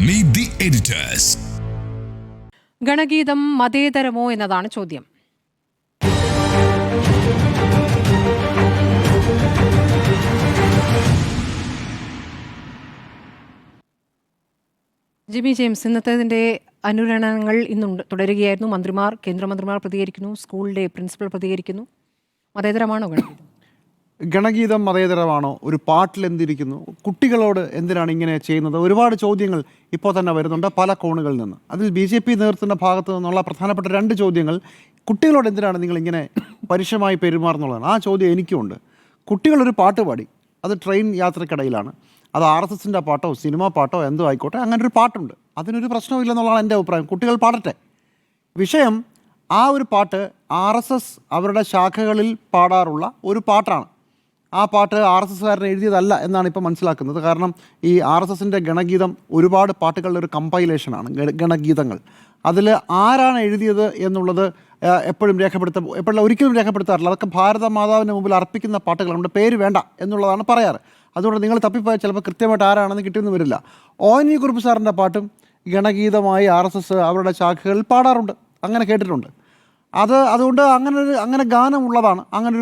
Meet the editors. ഗണഗീതം മതേതരമോ എന്നതാണ് ചോദ്യം. GB James, ഇന്നത്തേതിൻ്റെ അനുരണനങ്ങൾ ഇന്നുണ്ട് തുടരുകയായിരുന്നു. മന്ത്രിമാർ, കേന്ദ്രമന്ത്രിമാർ പ്രതികരിക്കുന്നു, സ്കൂളിലെ പ്രിൻസിപ്പൽ പ്രതികരിക്കുന്നു. മതേതരമാണോ ഗണഗീതം? ഗണഗീതം മതേതരമാണോ? ഒരു പാട്ടിൽ എന്തിരിക്കുന്നു? കുട്ടികളോട് എന്തിനാണ് ഇങ്ങനെ ചെയ്യുന്നത്? ഒരുപാട് ചോദ്യങ്ങൾ ഇപ്പോൾ തന്നെ വരുന്നുണ്ട് പല കോണുകളിൽ നിന്ന്. അതിൽ BJP നേതൃത്വത്തിൻ്റെ ഭാഗത്തു നിന്നുള്ള പ്രധാനപ്പെട്ട 2 ചോദ്യങ്ങൾ, കുട്ടികളോട് എന്തിനാണ് നിങ്ങളിങ്ങനെ പരുഷമായി പെരുമാറുന്നുള്ളതാണ്. ആ ചോദ്യം എനിക്കുമുണ്ട്. കുട്ടികളൊരു പാട്ട് പാടി, അത് ട്രെയിൻ യാത്രക്കിടയിലാണ്, അത് RSSൻ്റെ പാട്ടോ സിനിമാ പാട്ടോ എന്തോ ആയിക്കോട്ടെ, അങ്ങനെ ഒരു പാട്ടുണ്ട്, അതിനൊരു പ്രശ്നമില്ലെന്നുള്ളതാണ് എൻ്റെ അഭിപ്രായം. കുട്ടികൾ പാടട്ടെ. വിഷയം, ആ ഒരു പാട്ട് RSS അവരുടെ ശാഖകളിൽ പാടാറുള്ള ഒരു പാട്ടാണ്. ആ പാട്ട് RSSകാരൻ എഴുതിയതല്ല എന്നാണ് ഇപ്പോൾ മനസ്സിലാക്കുന്നത്. കാരണം ഈ RSSൻ്റെ ഗണഗീതം ഒരുപാട് പാട്ടുകളുടെ ഒരു കമ്പൈലേഷനാണ് ഗണഗീതങ്ങൾ. അതിൽ ആരാണ് എഴുതിയത് എന്നുള്ളത് ഒരിക്കലും രേഖപ്പെടുത്താറില്ല. അതൊക്കെ ഭാരത മാതാവിന് മുമ്പിൽ അർപ്പിക്കുന്ന പാട്ടുകളുണ്ട്, പേര് വേണ്ട എന്നുള്ളതാണ് പറയാറ്. അതുകൊണ്ട് നിങ്ങൾ തപ്പിപ്പോയാൽ ചിലപ്പോൾ കൃത്യമായിട്ട് ആരാണെന്ന് കിട്ടിയെന്ന് വരില്ല. ONV കുറുപ്പ് സാറിൻ്റെ പാട്ടും ഗണഗീതമായി RSS അവരുടെ ശാഖകളിൽ പാടാറുണ്ട്, അങ്ങനെ കേട്ടിട്ടുണ്ട്. അതുകൊണ്ട് അങ്ങനെ ഗാനമുള്ളതാണ്. അങ്ങനെ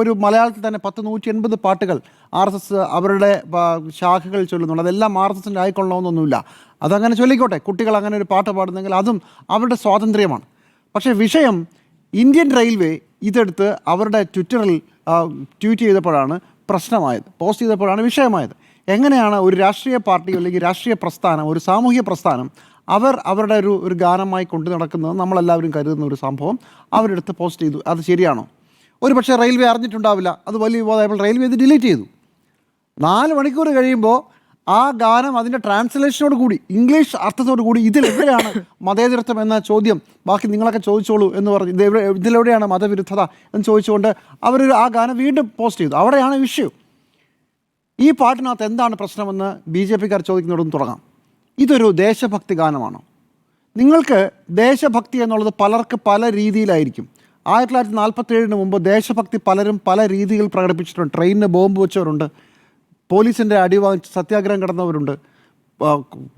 ഒരു മലയാളത്തിൽ തന്നെ 180 പാട്ടുകൾ RSS അവരുടെ ശാഖകൾ ചൊല്ലുന്നുണ്ട്. അതെല്ലാം RSSൻ്റെ ആയിക്കൊള്ളണമെന്നൊന്നുമില്ല. അതങ്ങനെ ചൊല്ലിക്കോട്ടെ. കുട്ടികൾ അങ്ങനെ ഒരു പാട്ട് പാടുന്നെങ്കിൽ അതും അവരുടെ സ്വാതന്ത്ര്യമാണ്. പക്ഷേ വിഷയം, ഇന്ത്യൻ റെയിൽവേ ഇതെടുത്ത് അവരുടെ ട്വിറ്ററിൽ ട്വീറ്റ് ചെയ്തപ്പോഴാണ് പ്രശ്നമായത്, പോസ്റ്റ് ചെയ്തപ്പോഴാണ് വിഷയമായത്. എങ്ങനെയാണ് ഒരു രാഷ്ട്രീയ പാർട്ടി അല്ലെങ്കിൽ രാഷ്ട്രീയ പ്രസ്ഥാനം, ഒരു സാമൂഹ്യ പ്രസ്ഥാനം അവരുടെ ഒരു ഗാനമായി കൊണ്ടു നടക്കുന്നത് നമ്മളെല്ലാവരും കരുതുന്ന ഒരു സംഭവം അവരെടുത്ത് പോസ്റ്റ് ചെയ്തു? അത് ശരിയാണോ? ഒരു പക്ഷേ റെയിൽവേ അറിഞ്ഞിട്ടുണ്ടാവില്ല, അത് വലിയ വിവാദമായപ്പോൾ റെയിൽവേ ഇത് ഡിലീറ്റ് ചെയ്തു. 4 മണിക്കൂർ കഴിയുമ്പോൾ ആ ഗാനം അതിൻ്റെ ട്രാൻസ്ലേഷനോട് കൂടി, ഇംഗ്ലീഷ് അർത്ഥത്തോടു കൂടി, ഇതിലെവിടെയാണ് മതേതരത്വം എന്ന ചോദ്യം, ബാക്കി നിങ്ങളൊക്കെ ചോദിച്ചോളൂ എന്ന് പറഞ്ഞ് ഇതിലെവിടെയാണ് മതവിരുദ്ധത എന്ന് ചോദിച്ചുകൊണ്ട് ആ ഗാനം വീണ്ടും പോസ്റ്റ് ചെയ്തു. അവിടെയാണ് ഇഷ്യൂ. ഈ പാട്ടിനകത്ത് എന്താണ് പ്രശ്നമെന്ന് BJPക്കാർ ചോദിക്കുന്നതോടൊന്ന് തുടങ്ങാം. ഇതൊരു ദേശഭക്തി ഗാനമാണോ? നിങ്ങൾക്ക് ദേശഭക്തി എന്നുള്ളത് പലർക്ക് പല രീതിയിലായിരിക്കും. 1947 മുമ്പ് ദേശഭക്തി പലരും പല രീതിയിൽ പ്രകടിപ്പിച്ചിട്ടുണ്ട്. ട്രെയിനിന് ബോംബ് വെച്ചവരുണ്ട്, പോലീസിൻ്റെ അടിവാങ്ങിച്ച് സത്യാഗ്രഹം കിടന്നവരുണ്ട്,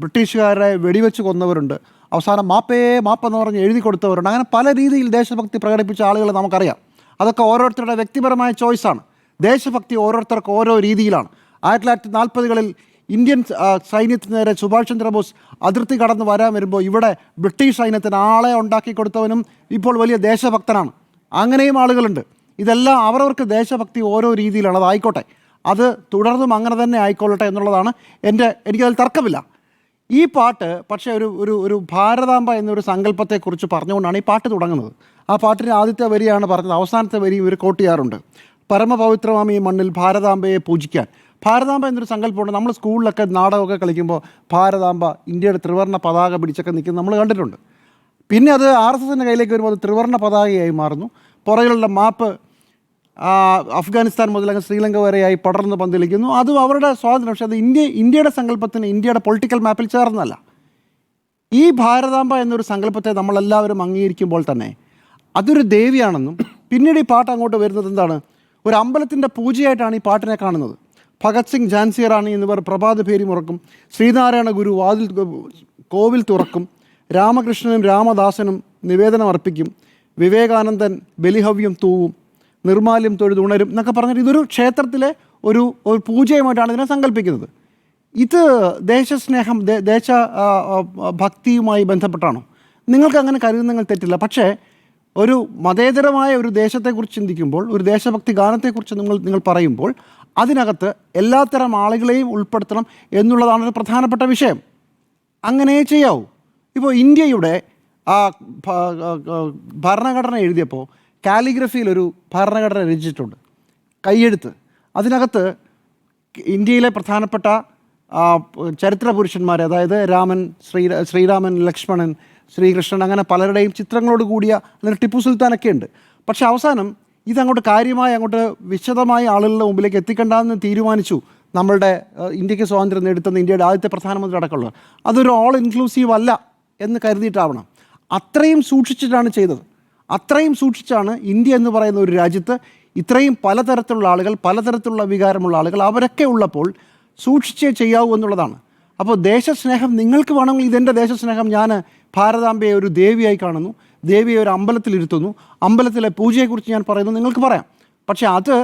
ബ്രിട്ടീഷുകാരെ വെടിവെച്ച് കൊന്നവരുണ്ട്, അവസാനം മാപ്പെന്ന് പറഞ്ഞ് എഴുതി കൊടുത്തവരുണ്ട്. അങ്ങനെ പല രീതിയിൽ ദേശഭക്തി പ്രകടിപ്പിച്ച ആളുകൾ നമുക്കറിയാം. അതൊക്കെ ഓരോരുത്തരുടെ വ്യക്തിപരമായ ചോയ്സാണ്. ദേശഭക്തി ഓരോരുത്തർക്ക് ഓരോ രീതിയിലാണ്. 1940കളിൽ ഇന്ത്യൻ സൈന്യത്തിന് നേരെ സുഭാഷ് ചന്ദ്രബോസ് അതിർത്തി കടന്ന് വരുമ്പോൾ ഇവിടെ ബ്രിട്ടീഷ് സൈന്യത്തിന് ആളെ ഉണ്ടാക്കി കൊടുത്തവനും ഇപ്പോൾ വലിയ ദേശഭക്തനാണ്. അങ്ങനെയും ആളുകളുണ്ട്. ഇതെല്ലാം അവരവർക്ക് ദേശഭക്തി ഓരോ രീതിയിലാണ്. അതായിക്കോട്ടെ, അത് തുടർന്നും അങ്ങനെ തന്നെ ആയിക്കൊള്ളട്ടെ എന്നുള്ളതാണ് എനിക്കതിൽ തർക്കമില്ല. ഈ പാട്ട് പക്ഷേ ഒരു ഭാരതാംബ എന്നൊരു സങ്കല്പത്തെക്കുറിച്ച് പറഞ്ഞുകൊണ്ടാണ് ഈ പാട്ട് തുടങ്ങുന്നത്. ആ പാട്ടിൻ്റെ ആദ്യത്തെ വരിയാണ് പറഞ്ഞത്, അവസാനത്തെ വരി ഇവർ കോട്ട് ചെയ്യാറുണ്ട്. പരമപവിത്രമാം ഈ മണ്ണിൽ ഭാരതാംബയെ പൂജിക്കാൻ. ഭാരതാംബ എന്നൊരു സങ്കല്പമുണ്ട്. നമ്മൾ സ്കൂളിലൊക്കെ നാടകമൊക്കെ കളിക്കുമ്പോൾ ഭാരതാംബ ഇന്ത്യയുടെ ത്രിവർണ്ണ പതാക പിടിച്ചൊക്കെ നിൽക്കുന്നത് നമ്മൾ കണ്ടിട്ടുണ്ട്. പിന്നെ അത് RSSൻ്റെ കയ്യിലേക്ക് വരുമ്പോൾ അത് ത്രിവർണ്ണ പതാകയായി മാറുന്നു. പുറകിലുള്ള മാപ്പ് അഫ്ഗാനിസ്ഥാൻ മുതൽ അങ്ങ് ശ്രീലങ്ക വരെയായി പടർന്ന് പന്തലിക്കുന്നു. അതും അവരുടെ സ്വാതന്ത്ര്യം. പക്ഷേ അത് ഇന്ത്യയുടെ സങ്കല്പത്തിന്, ഇന്ത്യയുടെ പൊളിറ്റിക്കൽ മാപ്പിൽ ചേർന്നല്ല. ഈ ഭാരതാംബ എന്നൊരു സങ്കല്പത്തെ നമ്മളെല്ലാവരും അംഗീകരിക്കുമ്പോൾ തന്നെ അതൊരു ദേവിയാണെന്നും, പിന്നീട് ഈ പാട്ട് അങ്ങോട്ട് വരുന്നത് എന്താണ്, ഒരു അമ്പലത്തിൻ്റെ പൂജയായിട്ടാണ് ഈ പാട്ടിനെ കാണുന്നത്. ഭഗത് സിംഗ്, ഝാൻസി റാണി എന്നിവർ പ്രഭാത ഭേരി മുറക്കും, ശ്രീനാരായണ ഗുരു കോവിൽ തുറക്കും, രാമകൃഷ്ണനും രാമദാസനും നിവേദനം അർപ്പിക്കും, വിവേകാനന്ദൻ ബലിഹവ്യം തൂവും, നിർമാല്യം തൊഴുതുണരും എന്നൊക്കെ പറഞ്ഞിട്ട് ഇതൊരു ക്ഷേത്രത്തിലെ ഒരു പൂജയുമായിട്ടാണ് ഇതിനെ സങ്കല്പിക്കുന്നത്. ഇത് ദേശസ്നേഹം, ദേശഭക്തിയുമായി ബന്ധപ്പെട്ടാണോ? നിങ്ങൾക്ക് അങ്ങനെ കരുതുന്നങ്ങൾ തെറ്റില്ല. പക്ഷേ ഒരു മതേതരമായ ഒരു ദേശത്തെക്കുറിച്ച് ചിന്തിക്കുമ്പോൾ, ഒരു ദേശഭക്തി ഗാനത്തെക്കുറിച്ച് നിങ്ങൾ പറയുമ്പോൾ അതിനകത്ത് എല്ലാത്തരം ആളുകളെയും ഉൾപ്പെടുത്തണം എന്നുള്ളതാണ് ഒരു പ്രധാനപ്പെട്ട വിഷയം. അങ്ങനെ ചെയ്യാവൂ. ഇപ്പോൾ ഇന്ത്യയുടെ ഭരണഘടന എഴുതിയപ്പോൾ കാലിഗ്രഫിയിലൊരു ഭരണഘടന രചിച്ചിട്ടുണ്ട്, കയ്യെഴുത്ത്. അതിനകത്ത് ഇന്ത്യയിലെ പ്രധാനപ്പെട്ട ചരിത്ര പുരുഷന്മാർ, അതായത് ശ്രീരാമൻ, ലക്ഷ്മണൻ, ശ്രീകൃഷ്ണൻ, അങ്ങനെ പലരുടെയും ചിത്രങ്ങളോട് കൂടിയ, അതിന് ടിപ്പു സുൽത്താനൊക്കെ ഉണ്ട്. പക്ഷേ അവസാനം ഇതങ്ങോട്ട് കാര്യമായി വിശദമായി ആളുകളുടെ മുമ്പിലേക്ക് എത്തിക്കണ്ടെന്ന് തീരുമാനിച്ചു നമ്മളുടെ ഇന്ത്യക്ക് സ്വാതന്ത്ര്യം നേടുത്തുന്ന ഇന്ത്യയുടെ ആദ്യത്തെ പ്രധാനമന്ത്രി അടക്കമുള്ളത്. അതൊരു ഓൾ ഇൻക്ലൂസീവ് അല്ല എന്ന് കരുതിയിട്ടാവണം. അത്രയും സൂക്ഷിച്ചിട്ടാണ് ചെയ്തത്. അത്രയും സൂക്ഷിച്ചാണ് ഇന്ത്യ എന്ന് പറയുന്ന ഒരു രാജ്യത്ത് ഇത്രയും പലതരത്തിലുള്ള ആളുകൾ, പലതരത്തിലുള്ള വികാരമുള്ള ആളുകൾ, അവരൊക്കെ ഉള്ളപ്പോൾ സൂക്ഷിച്ചേ ചെയ്യാവൂ എന്നുള്ളതാണ്. അപ്പോൾ ദേശസ്നേഹം നിങ്ങൾക്ക് വേണമെങ്കിൽ ഇതെൻ്റെ ദേശസ്നേഹം, ഞാൻ ഭാരതാംബയെ ഒരു ദേവിയായി കാണുന്നു, ദേവിയെ ഒരു അമ്പലത്തിലിരുത്തുന്നു, അമ്പലത്തിലെ പൂജയെക്കുറിച്ച് ഞാൻ പറയുന്നു, നിങ്ങൾക്ക് പറയാം. പക്ഷേ അത്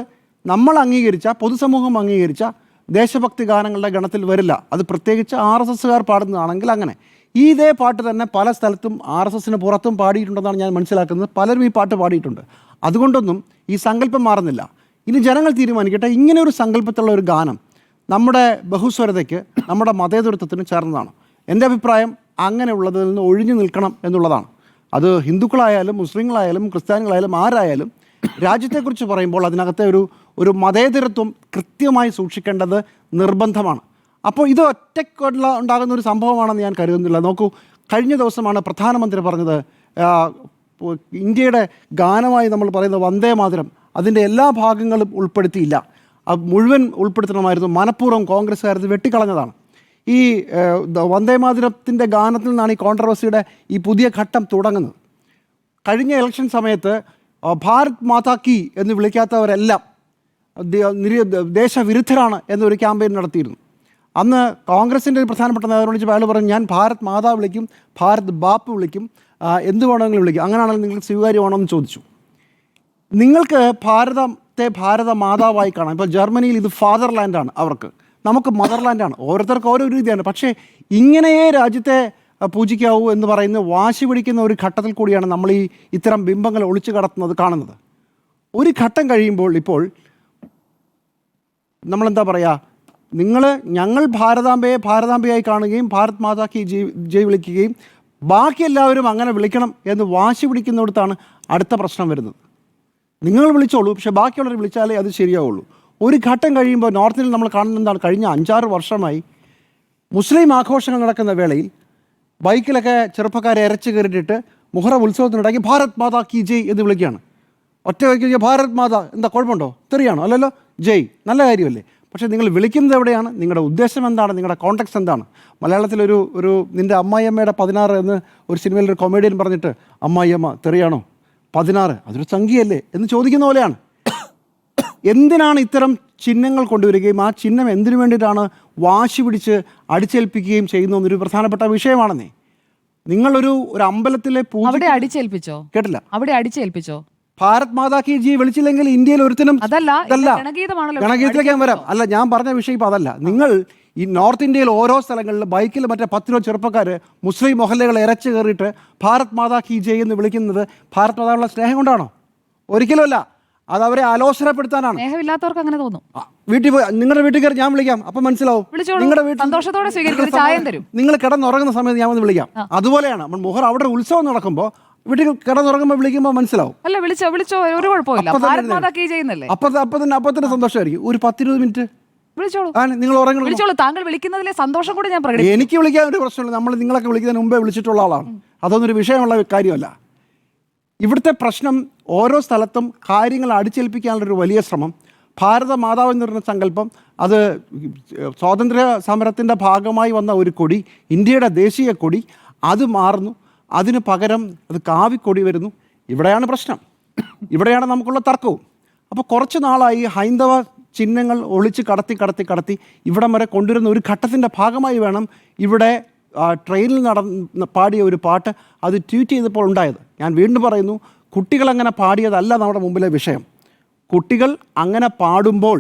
നമ്മൾ അംഗീകരിച്ച, പൊതുസമൂഹം അംഗീകരിച്ച ദേശഭക്തി ഗാനങ്ങളുടെ ഗണത്തിൽ വരില്ല. അത് പ്രത്യേകിച്ച് RSSകാർ പാടുന്നതാണെങ്കിൽ അങ്ങനെ. ഇതേ പാട്ട് തന്നെ പല സ്ഥലത്തും RSSന് പുറത്തും പാടിയിട്ടുണ്ടെന്നാണ് ഞാൻ മനസ്സിലാക്കുന്നത്. പലരും ഈ പാട്ട് പാടിയിട്ടുണ്ട്. അതുകൊണ്ടൊന്നും ഈ സങ്കല്പം മാറുന്നില്ല. ഇനി ജനങ്ങൾ തീരുമാനിക്കട്ടെ, ഇങ്ങനെ ഒരു സങ്കല്പത്തിലുള്ള ഒരു ഗാനം നമ്മുടെ ബഹുസ്വരതയ്ക്ക്, നമ്മുടെ മതേതരത്വത്തിന് ചേർന്നതാണ്. എൻ്റെ അഭിപ്രായം അങ്ങനെയുള്ളതിൽ നിന്ന് ഒഴിഞ്ഞു നിൽക്കണം എന്നുള്ളതാണ്. അത് ഹിന്ദുക്കളായാലും മുസ്ലിങ്ങളായാലും ക്രിസ്ത്യാനികളായാലും ആരായാലും രാജ്യത്തെക്കുറിച്ച് പറയുമ്പോൾ അതിനകത്തെ ഒരു മതേതരത്വം കൃത്യമായി സൂക്ഷിക്കേണ്ടത് നിർബന്ധമാണ്. അപ്പോൾ ഇത് ഒറ്റയ്ക്കുള്ള ഉണ്ടാകുന്ന ഒരു സംഭവമാണെന്ന് ഞാൻ കരുതുന്നില്ല. നോക്കൂ, കഴിഞ്ഞ ദിവസമാണ് പ്രധാനമന്ത്രി പറഞ്ഞത് ഇന്ത്യയുടെ ഗാനമായി നമ്മൾ പറയുന്ന വന്ദേ മാതരം അതിൻ്റെ എല്ലാ ഭാഗങ്ങളും ഉൾപ്പെടുത്തിയില്ല, അത് മുഴുവൻ ഉൾപ്പെടുത്തണമായിരുന്നു. മനഃപൂർവ്വം കോൺഗ്രസ്സുകാരത് വെട്ടിക്കളഞ്ഞതാണ്. ഈ വന്ദേ മാതരത്തിൻ്റെ ഗാനത്തിൽ നിന്നാണ് ഈ കോൺട്രവേഴ്സിയുടെ ഈ പുതിയ ഘട്ടം തുടങ്ങുന്നത്. കഴിഞ്ഞ ഇലക്ഷൻ സമയത്ത് ഭാരത് മാതാ കി എന്ന് വിളിക്കാത്തവരെല്ലാം ദേശവിരുദ്ധരാണ് എന്നൊരു ക്യാമ്പയിൻ നടത്തിയിരുന്നു. അന്ന് കോൺഗ്രസിൻ്റെ ഒരു പ്രധാനപ്പെട്ട നേതാവിനെ വിളിച്ചപ്പോൾ അയാൾ പറഞ്ഞു, ഞാൻ ഭാരത് മാതാ വിളിക്കും, ഭാരത് ബാപ്പ് വിളിക്കും, എന്ത് വേണമെങ്കിലും വിളിക്കും, അങ്ങനെയാണെങ്കിൽ നിങ്ങൾക്ക് സ്വീകാര്യമാണോ എന്ന് ചോദിച്ചു. നിങ്ങൾക്ക് ഭാരതത്തെ ഭാരത മാതാവായി കാണാം. ഇപ്പോൾ ജർമ്മനിയിൽ ഇത് ഫാദർലാൻഡാണ് അവർക്ക്, നമുക്ക് മദർലാൻഡാണ്. ഓരോരുത്തർക്ക് ഓരോ രീതിയാണ്. പക്ഷേ ഇങ്ങനെയേ രാജ്യത്തെ പൂജിക്കാവൂ എന്ന് പറയുന്ന വാശി പിടിക്കുന്ന ഒരു ഘട്ടത്തിൽ കൂടിയാണ് നമ്മൾ ഇത്തരം ബിംബങ്ങൾ ഒളിച്ചു കടത്തുന്നത് കാണുന്നത്. ഒരു ഘട്ടം കഴിയുമ്പോൾ ഇപ്പോൾ നമ്മളെന്താ പറയുക, ഞങ്ങൾ ഭാരതാംബയായി കാണുകയും ഭാരത് മാതാക്ക് ജയ് വിളിക്കുകയും ബാക്കി എല്ലാവരും അങ്ങനെ വിളിക്കണം എന്ന് വാശി പിടിക്കുന്നിടത്താണ് അടുത്ത പ്രശ്നം വരുന്നത്. നിങ്ങൾ വിളിച്ചോളൂ, പക്ഷേ ബാക്കിയുള്ളവർ വിളിച്ചാലേ അത് ശരിയാവുള്ളൂ. ഒരു ഘട്ടം കഴിയുമ്പോൾ നോർത്തിൽ നമ്മൾ കാണുന്ന എന്താണ്, കഴിഞ്ഞ 5-6 വർഷമായി മുസ്ലിം ആഘോഷങ്ങൾ നടക്കുന്ന വേളയിൽ ബൈക്കിലൊക്കെ ചെറുപ്പക്കാരെ ഇരച്ച് കയറിയിട്ട് മുഹറം ഉത്സവത്തിനിടയ്ക്ക് ഭാരത് മാതാ കി ജയ് എന്ന് വിളിക്കുകയാണ്. ഒറ്റ വയ്ക്കുക ഭാരത് മാതാ, എന്താ കുഴപ്പമുണ്ടോ, തെറിയാണോ? അല്ലല്ലോ, ജയ്, നല്ല കാര്യമല്ലേ. പക്ഷേ നിങ്ങൾ വിളിക്കുന്നത് എവിടെയാണ്, നിങ്ങളുടെ ഉദ്ദേശം എന്താണ്, നിങ്ങളുടെ കോണ്ടെക്സ്റ്റ് എന്താണ്? മലയാളത്തിലൊരു നിൻ്റെ അമ്മായിയമ്മയുടെ 16 എന്ന് ഒരു സിനിമയിലൊരു കൊമേഡിയൻ പറഞ്ഞിട്ട്, അമ്മായിയമ്മ തെറിയാണോ, 16 അതൊരു സംഖ്യയല്ലേ എന്ന് ചോദിക്കുന്ന പോലെയാണ്. എന്തിനാണ് ഇത്തരം ചിഹ്നങ്ങൾ കൊണ്ടുവരികയും ആ ചിഹ്നം എന്തിനു വേണ്ടിയിട്ടാണ് വാശി പിടിച്ച് അടിച്ചേൽപ്പിക്കുകയും ചെയ്യുന്നൊരു പ്രധാനപ്പെട്ട വിഷയമാണെന്നേ. നിങ്ങളൊരു അമ്പലത്തിലെ പൂജ അടിച്ചേൽപ്പിച്ചോ? കേട്ടില്ല, അവിടെ അടിച്ചേൽപ്പിച്ചോ? ഭാരത് മാതാ കി ജി വിളിച്ചില്ലെങ്കിൽ ഇന്ത്യയിൽ ഒരുത്തനും ഗണഗീതമാണല്ലോ. ഗണഗീതത്തിലേക്ക് ഞാൻ വരാം. അല്ല, ഞാൻ പറഞ്ഞ വിഷയം ഇപ്പം അതല്ല. നിങ്ങൾ ഈ നോർത്ത് ഇന്ത്യയിൽ ഓരോ സ്ഥലങ്ങളിൽ ബൈക്കിൽ മറ്റേ 10 ചെറുപ്പക്കാർ മുസ്ലിം മൊഹല്ലകൾ ഇരച്ച് കയറിയിട്ട് ഭാരത് മാതാ കി ജയ് എന്ന് വിളിക്കുന്നത് ഭാരത് മാതാവുള്ള സ്നേഹം കൊണ്ടാണോ? ഒരിക്കലുമല്ല. അത് അവരെ ആലോചനപ്പെടുത്താനാണ്. സ്നേഹമില്ലാത്തവർക്ക് അങ്ങനെ തോന്നും. വീട്ടിൽ പോയി നിങ്ങളുടെ വീട്ടിൽ കയറി ഞാൻ വിളിക്കാം, അപ്പം മനസ്സിലാവും. നിങ്ങളുടെ വീട്ടിൽ സന്തോഷത്തോടെ സ്വീകരിക്കും, ചായം തരും. നിങ്ങൾ കിടന്നുറങ്ങുന്ന സമയത്ത് ഞാൻ വന്ന് വിളിക്കാം. അതുപോലെയാണ് മുഹർ അവിടെ ഒരു ഉത്സവം നടക്കുമ്പോൾ വീട്ടിൽ കിടന്നുറങ്ങുമ്പോൾ വിളിക്കുമ്പോൾ മനസ്സിലാവും. അല്ല, വിളിച്ചോ ഒരു കുഴപ്പമില്ല. അപ്പൊ തന്നെ സന്തോഷമായിരിക്കും. ഒരു 10-20 മിനിറ്റ് നിങ്ങൾ വിളിച്ചോളൂ. താങ്കൾ വിളിക്കുന്നതിലെ സന്തോഷം കൂടി ഞാൻ പ്രകടിപ്പിക്കും. എനിക്ക് വിളിക്കാൻ ഒരു പ്രശ്നമില്ല. നമ്മൾ നിങ്ങളൊക്കെ വിളിക്കുന്നതിന് മുമ്പേ വിളിച്ചിട്ടുള്ള ആളാണ്. അതൊന്നും ഒരു വിഷയമുള്ള കാര്യമല്ല. ഇവിടുത്തെ പ്രശ്നം ഓരോ സ്ഥലത്തും കാര്യങ്ങൾ അടിച്ചേൽപ്പിക്കാനുള്ളൊരു വലിയ ശ്രമം. ഭാരത മാതാവ് എന്ന് പറയുന്ന സങ്കല്പം അത് സ്വാതന്ത്ര്യ സമരത്തിൻ്റെ ഭാഗമായി വന്ന ഒരു കൊടി, ഇന്ത്യയുടെ ദേശീയ കൊടി, അത് മാറുന്നു. അതിന് പകരം അത് കാവിക്കൊടി വരുന്നു. ഇവിടെയാണ് പ്രശ്നം, ഇവിടെയാണ് നമുക്കുള്ള തർക്കവും. അപ്പോൾ കുറച്ച് നാളായി ഹൈന്ദവ ചിഹ്നങ്ങൾ ഒളിച്ച് കടത്തി ഇവിടം വരെ കൊണ്ടുവരുന്ന ഒരു ഘട്ടത്തിൻ്റെ ഭാഗമായി വേണം ഇവിടെ ട്രെയിനിൽ പാടിയ ഒരു പാട്ട് അത് ട്വീറ്റ് ചെയ്തപ്പോൾ ഉണ്ടായത്. ഞാൻ വീണ്ടും പറയുന്നു, കുട്ടികളങ്ങനെ പാടിയതല്ല നമ്മുടെ മുമ്പിലെ വിഷയം. കുട്ടികൾ അങ്ങനെ പാടുമ്പോൾ,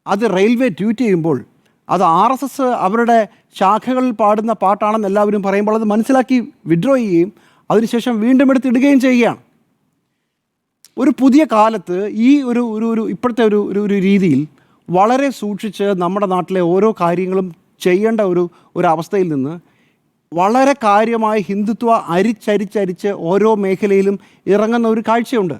അത് റെയിൽവേ ട്വീറ്റ് ചെയ്യുമ്പോൾ, അത് RSS അവരുടെ ശാഖകളിൽ പാടുന്ന പാട്ടാണെന്ന് എല്ലാവരും പറയുമ്പോൾ അത് മനസ്സിലാക്കി വിഡ്രോ ചെയ്യുകയും അതിനുശേഷം വീണ്ടും എടുത്തിടുകയും ചെയ്യുകയാണ്. ഒരു പുതിയ കാലത്ത് ഈ ഒരു ഇപ്പോഴത്തെ ഒരു രീതിയിൽ വളരെ സൂക്ഷിച്ച് നമ്മുടെ നാട്ടിലെ ഓരോ കാര്യങ്ങളും ചെയ്യേണ്ട ഒരു അവസ്ഥയിൽ നിന്ന് വളരെ കാര്യമായി ഹിന്ദുത്വ അരിച്ചരിച്ചരിച്ച് ഓരോ മേഖലയിലും ഇറങ്ങുന്ന ഒരു കാഴ്ചയുണ്ട്.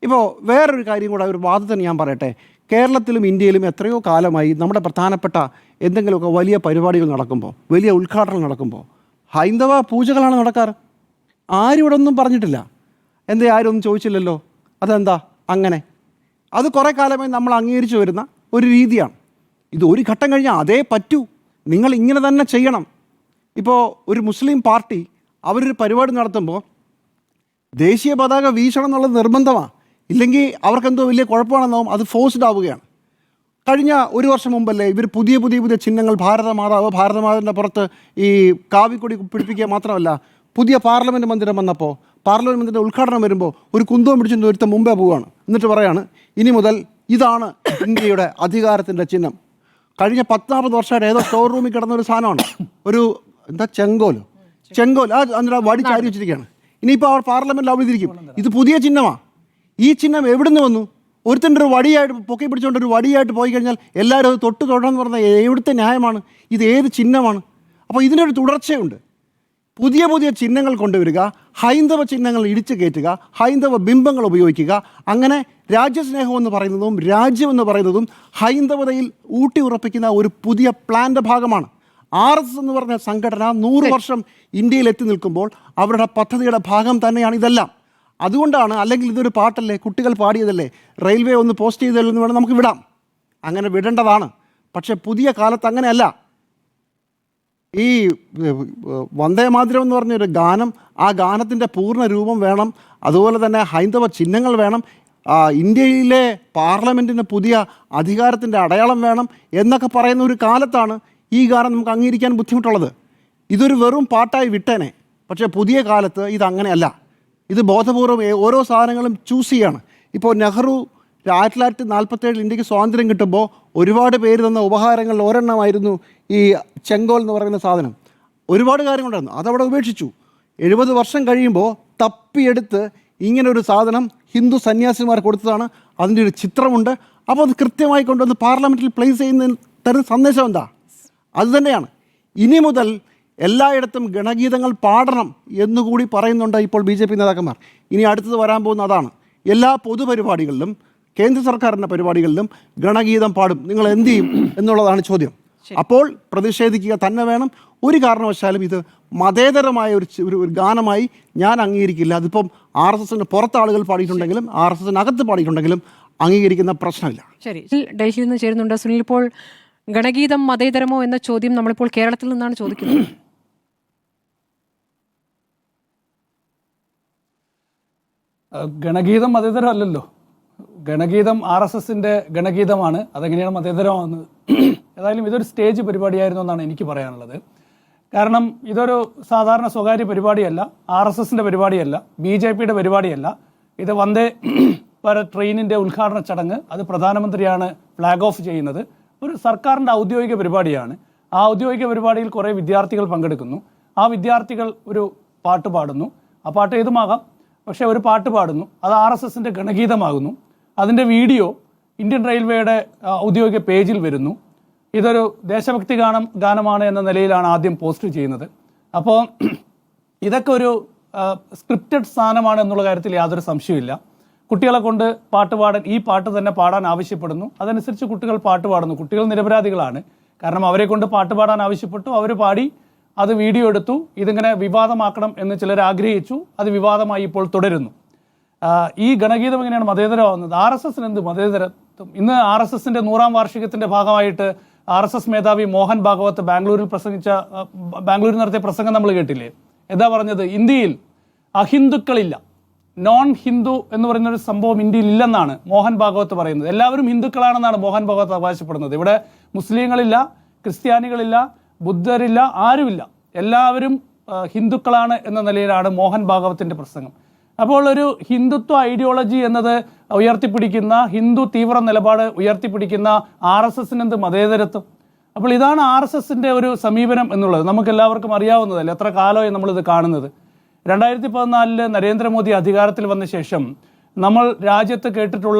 ഇപ്പോൾ വേറൊരു കാര്യം കൂടെ, ഒരു വാദത്തിന് ഞാൻ പറയട്ടെ. കേരളത്തിലും ഇന്ത്യയിലും എത്രയോ കാലമായി നമ്മുടെ പ്രധാനപ്പെട്ട എന്തെങ്കിലുമൊക്കെ വലിയ പരിപാടികൾ നടക്കുമ്പോൾ, വലിയ ഉദ്ഘാടനം നടക്കുമ്പോൾ ഹൈന്ദവ പൂജകളാണ് നടക്കാറ്. ആരും ഇവിടെ ഒന്നും പറഞ്ഞിട്ടില്ല. എന്തേ ആരും ഒന്നും ചോദിച്ചില്ലല്ലോ, അതെന്താ അങ്ങനെ? അത് കുറേ കാലമായി നമ്മൾ അംഗീകരിച്ചു വരുന്ന ഒരു രീതിയാണ്. ഇത് ഒരു ഘട്ടം കഴിഞ്ഞാൽ അതേ പറ്റൂ, നിങ്ങൾ ഇങ്ങനെ തന്നെ ചെയ്യണം. ഇപ്പോൾ ഒരു മുസ്ലിം പാർട്ടി അവരൊരു പരിപാടി നടത്തുമ്പോൾ ദേശീയ പതാക വീശണം എന്നുള്ളത് നിർബന്ധമാണ്. ഇല്ലെങ്കിൽ അവർക്കെന്തോ വലിയ കുഴപ്പമാണെന്നാവും, അത് ഫോഴ്സ്ഡ് ആവുകയാണ്. കഴിഞ്ഞ ഒരു വർഷം മുമ്പല്ലേ ഇവർ പുതിയ ചിഹ്നങ്ങൾ ഭാരതമാതാവിൻ്റെ പുറത്ത് ഈ കാവിക്കൊടി പിടിപ്പിക്കുക മാത്രമല്ല, പുതിയ പാർലമെൻറ്റ് മന്ദിരം വന്നപ്പോൾ പാർലമെൻറ്റ് മന്ദിരത്തിൻ്റെ ഉദ്ഘാടനം വരുമ്പോൾ ഒരു കുന്തവും പിടിച്ചിട്ട് ഒരുത്തം മുമ്പേ പോവുകയാണ്. എന്നിട്ട് പറയാണ് ഇനി മുതൽ ഇതാണ് ഇന്ത്യയുടെ അധികാരത്തിൻ്റെ ചിഹ്നം. കഴിഞ്ഞ 40 വർഷമായിട്ട് ഏതോ സ്റ്റോർ റൂമിൽ കിടന്ന ഒരു സാധനമാണ്, ഒരു എന്താ ചെങ്കോൽ അതിൻ്റെ വടി ചാരി വെച്ചിരിക്കുകയാണ്. ഇനിയിപ്പോൾ അവർ പാർലമെൻറ്റിൽ അവതരിക്കും. ഇത് പുതിയ ചിഹ്നമാണ്. ഈ ചിഹ്നം എവിടെ നിന്ന് വന്നു? ഒരുത്തൻ്റെ ഒരു വടിയായിട്ട് പൊക്കി പിടിച്ചുകൊണ്ട് ഒരു വടിയായിട്ട് പോയി കഴിഞ്ഞാൽ എല്ലാവരും അത് തൊടണമെന്ന് പറഞ്ഞാൽ എവിടുത്തെ ന്യായമാണ്? ഇത് ഏത് ചിഹ്നമാണ്? അപ്പോൾ ഇതിനൊരു തുടർച്ചയുണ്ട്. പുതിയ ചിഹ്നങ്ങൾ കൊണ്ടുവരിക, ഹൈന്ദവ ചിഹ്നങ്ങൾ ഇടിച്ചു കയറ്റുക, ഹൈന്ദവ ബിംബങ്ങൾ ഉപയോഗിക്കുക. അങ്ങനെ രാജ്യസ്നേഹം എന്ന് പറയുന്നതും രാജ്യം എന്ന് പറയുന്നതും ഹൈന്ദവതയിൽ ഊട്ടി ഉറപ്പിക്കുന്ന ഒരു പുതിയ പ്ലാൻ്റെ ഭാഗമാണ്. RSS എന്ന് പറഞ്ഞ സംഘടന 100 വർഷം ഇന്ത്യയിൽ എത്തി നിൽക്കുമ്പോൾ അവരുടെ പദ്ധതിയുടെ ഭാഗം തന്നെയാണ് ഇതെല്ലാം. അതുകൊണ്ടാണ്, അല്ലെങ്കിൽ ഇതൊരു പാട്ടല്ലേ, കുട്ടികൾ പാടിയതല്ലേ, റെയിൽവേ ഒന്ന് പോസ്റ്റ് ചെയ്തതെന്ന് വേണം നമുക്ക് വിടാം, അങ്ങനെ വിടേണ്ടതാണ്. പക്ഷേ പുതിയ കാലത്ത് അങ്ങനെയല്ല. ഈ വന്ദേ മാതരം എന്ന് പറഞ്ഞൊരു ഗാനം, ആ ഗാനത്തിൻ്റെ പൂർണ്ണ രൂപം വേണം, അതുപോലെ തന്നെ ഹൈന്ദവ ചിഹ്നങ്ങൾ വേണം, ഇന്ത്യയിലെ പാർലമെൻറ്റിന് പുതിയ അധികാരത്തിൻ്റെ അടയാളം വേണം എന്നൊക്കെ പറയുന്ന ഒരു കാലത്താണ് ഈ ഗാനം നമുക്ക് അംഗീകരിക്കാൻ ബുദ്ധിമുട്ടുള്ളത്. ഇതൊരു വെറും പാട്ടായി വിട്ടേനെ. പക്ഷേ പുതിയ കാലത്ത് ഇതങ്ങനെയല്ല. ഇത് ബോധപൂർവം ഓരോ സാധനങ്ങളും ചൂസ് ചെയ്യാണ്. ഇപ്പോൾ നെഹ്റു 1947 ഇന്ത്യക്ക് സ്വാതന്ത്ര്യം കിട്ടുമ്പോൾ ഒരുപാട് പേര് തന്ന ഉപഹാരങ്ങളിൽ ഒരെണ്ണമായിരുന്നു ഈ ചെങ്കോൽ എന്ന് പറയുന്ന സാധനം. ഒരുപാട് കാര്യങ്ങളുണ്ടായിരുന്നു, അതവിടെ ഉപേക്ഷിച്ചു. 70 വർഷം കഴിയുമ്പോൾ തപ്പിയെടുത്ത് ഇങ്ങനൊരു സാധനം ഹിന്ദു സന്യാസിമാർ കൊടുത്തതാണ്. അതിൻ്റെ ഒരു ചിത്രമുണ്ട്. അപ്പോൾ അത് കൃത്യമായി കൊണ്ടുവന്ന് പാർലമെൻറ്റിൽ പ്ലേസ് ചെയ്യുന്നതിന് തരുന്ന സന്ദേശം എന്താ? അതുതന്നെയാണ്. ഇനി മുതൽ എല്ലായിടത്തും ഗണഗീതങ്ങൾ പാടണം എന്നുകൂടി പറയുന്നുണ്ട് ഇപ്പോൾ BJP നേതാക്കന്മാർ. ഇനി അടുത്തത് വരാൻ പോകുന്ന അതാണ്. എല്ലാ പൊതുപരിപാടികളിലും കേന്ദ്ര സർക്കാരിൻ്റെ പരിപാടികളിലും ഗണഗീതം പാടും. നിങ്ങൾ എന്ത് ചെയ്യും എന്നുള്ളതാണ് ചോദ്യം. അപ്പോൾ പ്രതിഷേധിക്കുക തന്നെ വേണം. ഒരു കാരണവശാലും ഇത് മതേതരമായ ഒരു ഗാനമായി ഞാൻ അംഗീകരിക്കില്ല. അതിപ്പം RSSൻ്റെ പുറത്ത് ആളുകൾ പാടിയിട്ടുണ്ടെങ്കിലും RSSനകത്ത് പാടിയിട്ടുണ്ടെങ്കിലും അംഗീകരിക്കുന്ന പ്രശ്നമില്ല. ശരി, ഡൽഹിയിൽ നിന്ന് ചേരുന്നുണ്ട് സുനിൽ. ഇപ്പോൾ ഗണഗീതം മതേതരമോ എന്ന ചോദ്യം നമ്മളിപ്പോൾ കേരളത്തിൽ നിന്നാണ് ചോദിക്കുന്നത്. ഗണഗീതം മതേതരം അല്ലല്ലോ. ഗണഗീതം RSSൻ്റെ ഗണഗീതമാണ്. അതെങ്ങനെയാണ് മതേതരമാകുന്നത്? ഏതായാലും ഇതൊരു സ്റ്റേജ് പരിപാടിയായിരുന്നു എന്നാണ് എനിക്ക് പറയാനുള്ളത്. കാരണം ഇതൊരു സാധാരണ സ്വകാര്യ പരിപാടിയല്ല, RSSൻ്റെ പരിപാടിയല്ല, BJPയുടെ പരിപാടിയല്ല. ഇത് വന്ദേ ഭാരത് ട്രെയിനിൻ്റെ ഉദ്ഘാടന ചടങ്ങ്, അത് പ്രധാനമന്ത്രിയാണ് ഫ്ലാഗ് ഓഫ് ചെയ്യുന്നത്. ഒരു സർക്കാരിൻ്റെ ഔദ്യോഗിക പരിപാടിയാണ്. ആ ഔദ്യോഗിക പരിപാടിയിൽ കുറേ വിദ്യാർത്ഥികൾ പങ്കെടുക്കുന്നു. ആ വിദ്യാർത്ഥികൾ ഒരു പാട്ട് പാടുന്നു. ആ പാട്ട് ഏതുമാകാം, പക്ഷേ ഒരു പാട്ട് പാടുന്നു. അത് RSSൻ്റെ ഗണഗീതമാകുന്നു. അതിൻ്റെ വീഡിയോ ഇന്ത്യൻ റെയിൽവേയുടെ ഔദ്യോഗിക പേജിൽ വരുന്നു. ഇതൊരു ദേശഭക്തി ഗാനമാണ് എന്ന നിലയിലാണ് ആദ്യം പോസ്റ്റ് ചെയ്യുന്നത്. അപ്പോൾ ഇതൊക്കെ ഒരു സ്ക്രിപ്റ്റഡ് സാധനമാണ് എന്നുള്ള കാര്യത്തിൽ യാതൊരു സംശയമില്ല. കുട്ടികളെ കൊണ്ട് പാട്ട് പാടാൻ, ഈ പാട്ട് തന്നെ പാടാൻ ആവശ്യപ്പെടുന്നു. അതനുസരിച്ച് കുട്ടികൾ പാട്ട് പാടുന്നു. കുട്ടികൾ നിരപരാധികളാണ്. കാരണം അവരെ കൊണ്ട് പാട്ട് പാടാൻ ആവശ്യപ്പെട്ടു, അവർ പാടി, അത് വീഡിയോ എടുത്തു. ഇതിങ്ങനെ വിവാദമാക്കണം എന്ന് ചിലർ ആഗ്രഹിച്ചു. അത് വിവാദമായി ഇപ്പോൾ തുടരുന്നു. ഈ ഗണഗീതം എങ്ങനെയാണ് മതേതരമാകുന്നത്? RSSന് എന്ത് മതേതരത്വം? ഇന്ന് RSSൻ്റെ 100ാം വാർഷികത്തിൻ്റെ ഭാഗമായിട്ട് RSS മേധാവി മോഹൻ ഭാഗവത് ബാംഗ്ലൂരിൽ നടത്തിയ പ്രസംഗം നമ്മൾ കേട്ടില്ലേ? എന്താ പറഞ്ഞത്? ഇന്ത്യയിൽ അഹിന്ദുക്കളില്ല, നോൺ ഹിന്ദു എന്ന് പറയുന്നൊരു സംഭവം ഇന്ത്യയിൽ ഇല്ലെന്നാണ് മോഹൻ ഭാഗവത് പറയുന്നത്. എല്ലാവരും ഹിന്ദുക്കളാണെന്നാണ് മോഹൻ ഭാഗവത് അവകാശപ്പെടുന്നത്. ഇവിടെ മുസ്ലിങ്ങളില്ല, ക്രിസ്ത്യാനികളില്ല, ബുദ്ധരില്ല, ആരുമില്ല, എല്ലാവരും ഹിന്ദുക്കളാണ് എന്ന നിലയിലാണ് മോഹൻ ഭാഗവത്തിൻ്റെ പ്രസംഗം. അപ്പോൾ ഒരു ഹിന്ദുത്വ ഐഡിയോളജി എന്നത് ഉയർത്തിപ്പിടിക്കുന്ന, ഹിന്ദു തീവ്ര നിലപാട് ഉയർത്തിപ്പിടിക്കുന്ന RSSന് എന്ത് മതേതരത്വം? അപ്പോൾ ഇതാണ് RSSൻ്റെ ഒരു സമീപനം എന്നുള്ളത് നമുക്ക് എല്ലാവർക്കും അറിയാവുന്നതല്ല. എത്ര കാലമായി നമ്മളിത് കാണുന്നത്. 2014 നരേന്ദ്രമോദി അധികാരത്തിൽ വന്ന ശേഷം നമ്മൾ